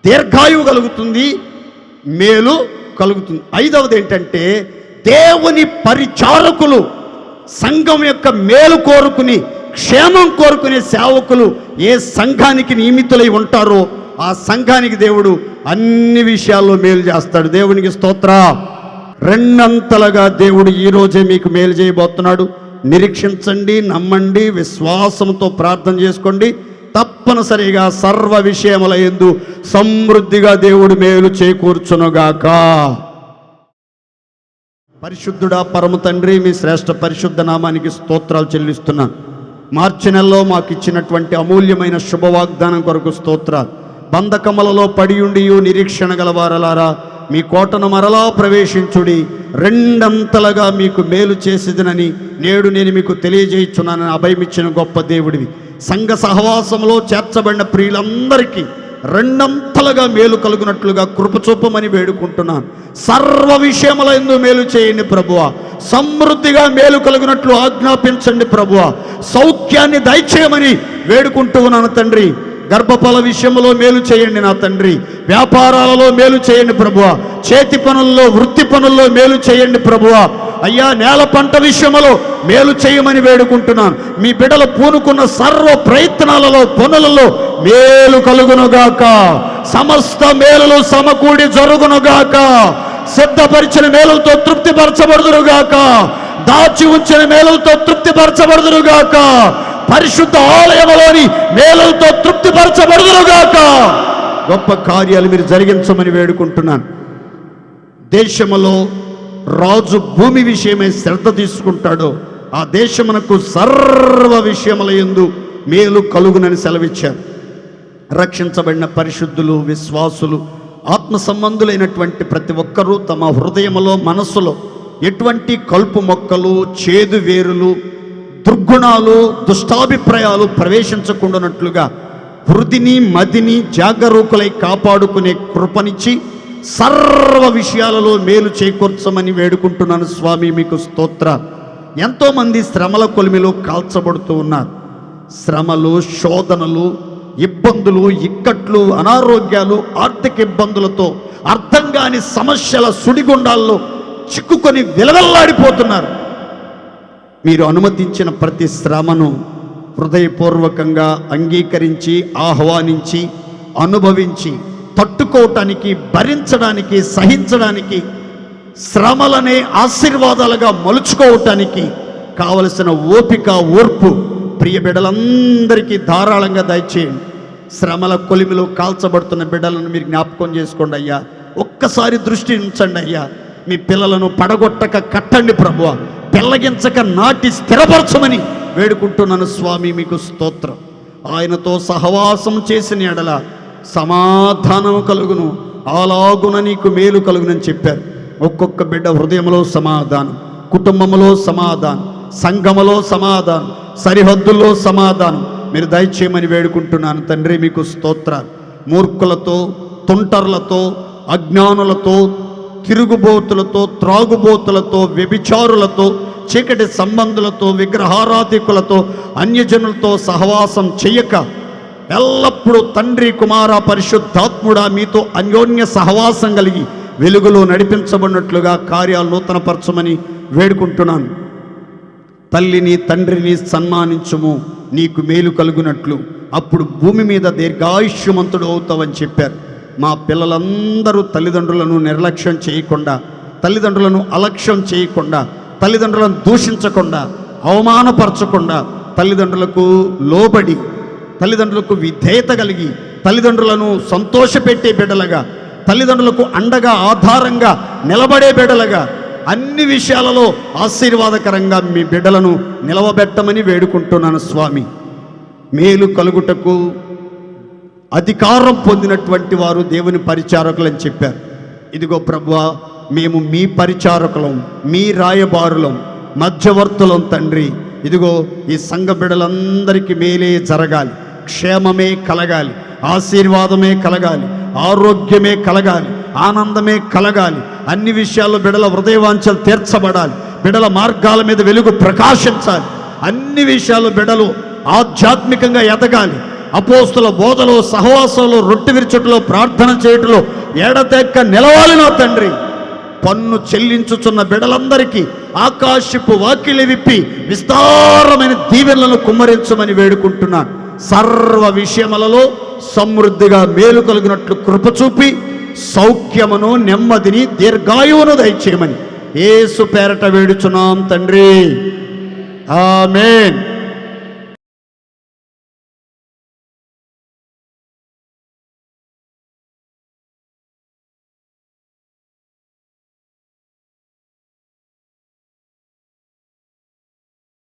దీర్ఘాయువు కలుగుతుంది, మేలు కలుగుతుంది. ఐదవది ఏంటంటే, దేవుని పరిచారకులు సంఘం యొక్క మేలు కోరుకుని క్షేమం కోరుకునే సేవకులు ఏ సంఘానికి నియమితులై ఉంటారో ఆ సంఘానికి దేవుడు అన్ని విషయాల్లో మేలు చేస్తాడు. దేవునికి స్తోత్ర. రెండంతలుగా దేవుడు ఈరోజే మీకు మేలు చేయబోతున్నాడు. నిరీక్షించండి, నమ్మండి, విశ్వాసంతో ప్రార్థన చేసుకోండి. తప్పనిసరిగా సర్వ విషయముల యందు సమృద్ధిగా దేవుడు మేలు చేకూర్చునుగాక. పరిశుద్ధుడా పరమ తండ్రి, మీ శ్రేష్ఠ పరిశుద్ధ నామానికి స్తోత్రాలు చెల్లిస్తున్నాను. మార్చి నెలలో మాకు ఇచ్చినటువంటి అమూల్యమైన శుభవాగ్దానం కొరకు స్తోత్రాలు. బంధకములలో పడియుండి నిరీక్షణ గలవారలారా, మీ కోటను మరలా ప్రవేశించుడి, రెండంతలుగా మీకు మేలు చేసేదనని నేడు నేను మీకు తెలియజేయుచున్నానని అభయమిచ్చిన గొప్ప దేవుడివి. సంఘ సహవాసంలో చేర్చబడిన ప్రియులందరికీ రెండంతలుగా మేలు కలుగునట్లుగా కృప చూపమని వేడుకుంటున్నాను. సర్వ విషయముల యందు మేలు చేయండి ప్రభువా. సమృద్ధిగా మేలు కలుగునట్లు ఆజ్ఞాపించండి ప్రభువా. సౌఖ్యాన్ని దయచేయమని వేడుకుంటూ ఉన్నాను తండ్రి. గర్భఫల విషయంలో మేలు చేయండి నా తండ్రి. వ్యాపారాలలో మేలు చేయండి ప్రభువా. చేతి పనుల్లో, వృత్తి పనుల్లో మేలు చేయండి ప్రభువా. అయ్యా, నేల పంట విషయంలో మేలు చేయమని వేడుకుంటున్నాను. మీ బిడ్డలు పూనుకున్న సర్వ ప్రయత్నాలలో, పనులలో మేలు కలుగునుగాక. సమస్త మేలులు సమకూడి జరుగునుగాక. సిద్ధపరిచిన మేలులతో తృప్తిపరచబడుదురుగాక. దాచి ఉంచిన మేలులతో తృప్తిపరచబడుదురుగాక. పరిశుద్ధ ఆలయములోని మేలులతో తృప్తిపరచబడుదురుగాక. గొప్ప కార్యాలు మీరు జరిగించమని వేడుకుంటున్నాను. దేశములో రాజు భూమి విషయమై శ్రద్ధ తీసుకుంటాడో ఆ దేశమునకు సర్వ విషయముల యందు మేలు కలుగునని సెలవిచ్చారు. రక్షించబడిన పరిశుద్ధులు, విశ్వాసులు, ఆత్మ సంబంధులైనటువంటి ప్రతి ఒక్కరూ తమ హృదయములో, మనస్సులో ఎటువంటి కలుపు మొక్కలు, చేదు వేరులు, దుర్గుణాలు, దుష్టాభిప్రాయాలు ప్రవేశించకుండానట్లుగా హృదిని, మదిని జాగరూకులై కాపాడుకునే కృపనిచ్చి సర్వ విషయాలలో మేలు చేకూర్చమని వేడుకుంటున్నాను స్వామి. మీకు స్తోత్ర. ఎంతోమంది శ్రమల కొలిమిలో కాల్చబడుతూ ఉన్నారు. శ్రమలు, శోధనలు, ఇబ్బందులు, ఇక్కట్లు, అనారోగ్యాలు, ఆర్థిక ఇబ్బందులతో అర్థం కాని సమస్యల సుడిగుండాల్లో చిక్కుకొని విలవెల్లాడిపోతున్నారు. మీరు అనుమతించిన ప్రతి శ్రమను హృదయపూర్వకంగా అంగీకరించి, ఆహ్వానించి, అనుభవించి, తట్టుకోవటానికి, భరించడానికి, సహించడానికి, శ్రమలనే ఆశీర్వాదాలుగా మలుచుకోవటానికి కావలసిన ఓపిక, ఓర్పు ప్రియ బిడ్డలందరికీ ధారాళంగా దయచేయండి. శ్రమల కొలిమిలో కాల్చబడుతున్న బిడ్డలను మీరు జ్ఞాపకం చేసుకోండి అయ్యా. ఒక్కసారి దృష్టి ఉంచండి అయ్యా. మీ పిల్లలను పడగొట్టక కట్టండి ప్రభువా. పెళ్ళగించక నాటి స్థిరపరచమని వేడుకుంటున్నాను స్వామి. మీకు స్తోత్రం. ఆయనతో సహవాసం చేసిన ఎడల సమాధానం కలుగును, అలాగున నీకు మేలు కలుగునని చెప్పారు. ఒక్కొక్క బిడ్డ హృదయంలో సమాధానం, కుటుంబంలో సమాధానం, సంఘములో సమాధానం, సరిహద్దుల్లో సమాధానం మీరు దయచేయమని వేడుకుంటున్నాను తండ్రి. మీకు స్తోత్రాలు. మూర్ఖులతో, తుంటర్లతో, అజ్ఞానులతో, తిరుగుబోతులతో, త్రాగుబోతులతో, వ్యభిచారులతో, చీకటి సంబంధులతో, విగ్రహారాధికులతో, అన్యజనులతో సహవాసం చెయ్యక ఎల్లప్పుడూ తండ్రి, కుమార, పరిశుద్ధాత్ముడా మీతో అన్యోన్య సహవాసం కలిగి వెలుగులో నడిపించబడినట్లుగా కార్యాలు నూతనపరచమని వేడుకుంటున్నాను. తల్లిని, తండ్రిని సన్మానించుము, నీకు మేలు కలుగునట్లు, అప్పుడు భూమి మీద దీర్ఘాయుష్యమంతుడు అవుతావని చెప్పారు. మా పిల్లలందరూ తల్లిదండ్రులను నిర్లక్ష్యం చేయకుండా, తల్లిదండ్రులను అలక్ష్యం చేయకుండా, తల్లిదండ్రులను దూషించకుండా, అవమానపరచకుండా, తల్లిదండ్రులకు లోబడి, తల్లిదండ్రులకు విధేయత కలిగి, తల్లిదండ్రులను సంతోషపెట్టే బిడ్డలుగా, తల్లిదండ్రులకు అండగా, ఆధారంగా నిలబడే బిడ్డలుగా, అన్ని విషయాలలో ఆశీర్వాదకరంగా మీ బిడ్డలను నిలవబెట్టమని వేడుకుంటున్నాను స్వామి. మేలు కలుగుటకు అధికారం పొందినటువంటి వారు దేవుని పరిచారకులని చెప్పారు. ఇదిగో ప్రభువా, మేము మీ పరిచారకులం, మీ రాయబారులం, మధ్యవర్తులం తండ్రి. ఇదిగో ఈ సంఘ బిడ్డలందరికీ మేలే జరగాలి, క్షేమమే కలగాలి, ఆశీర్వాదమే కలగాలి, ఆరోగ్యమే కలగాలి, ఆనందమే కలగాలి. అన్ని విషయాల్లో బిడ్డల హృదయవాంఛలు తీర్చబడాలి, బిడ్డల మార్గాల మీద వెలుగు ప్రకాశించాలి. అన్ని విషయాల్లో బిడ్డలు ఆధ్యాత్మికంగా ఎదగాలి. అపోస్తుల బోధలో, సహవాసంలో, రొట్టె విరుచుటలో, ప్రార్థన చేయటంలో ఎడతెక్క నిలవాలి నా తండ్రి. పన్ను చెల్లించుచున్న బిడ్డలందరికీ ఆకాశపు వాకిలి విప్పి విస్తారమైన దీవెనలను కుమ్మరించమని వేడుకుంటున్నాను. సర్వ విషయములలో సమృద్ధిగా మేలు కలిగినట్లు కృప చూపి సౌఖ్యమును, నెమ్మదిని, దీర్ఘాయువును దయచేయమని యేసు పేరట వేడుచున్నాం తండ్రి. ఆమేన్.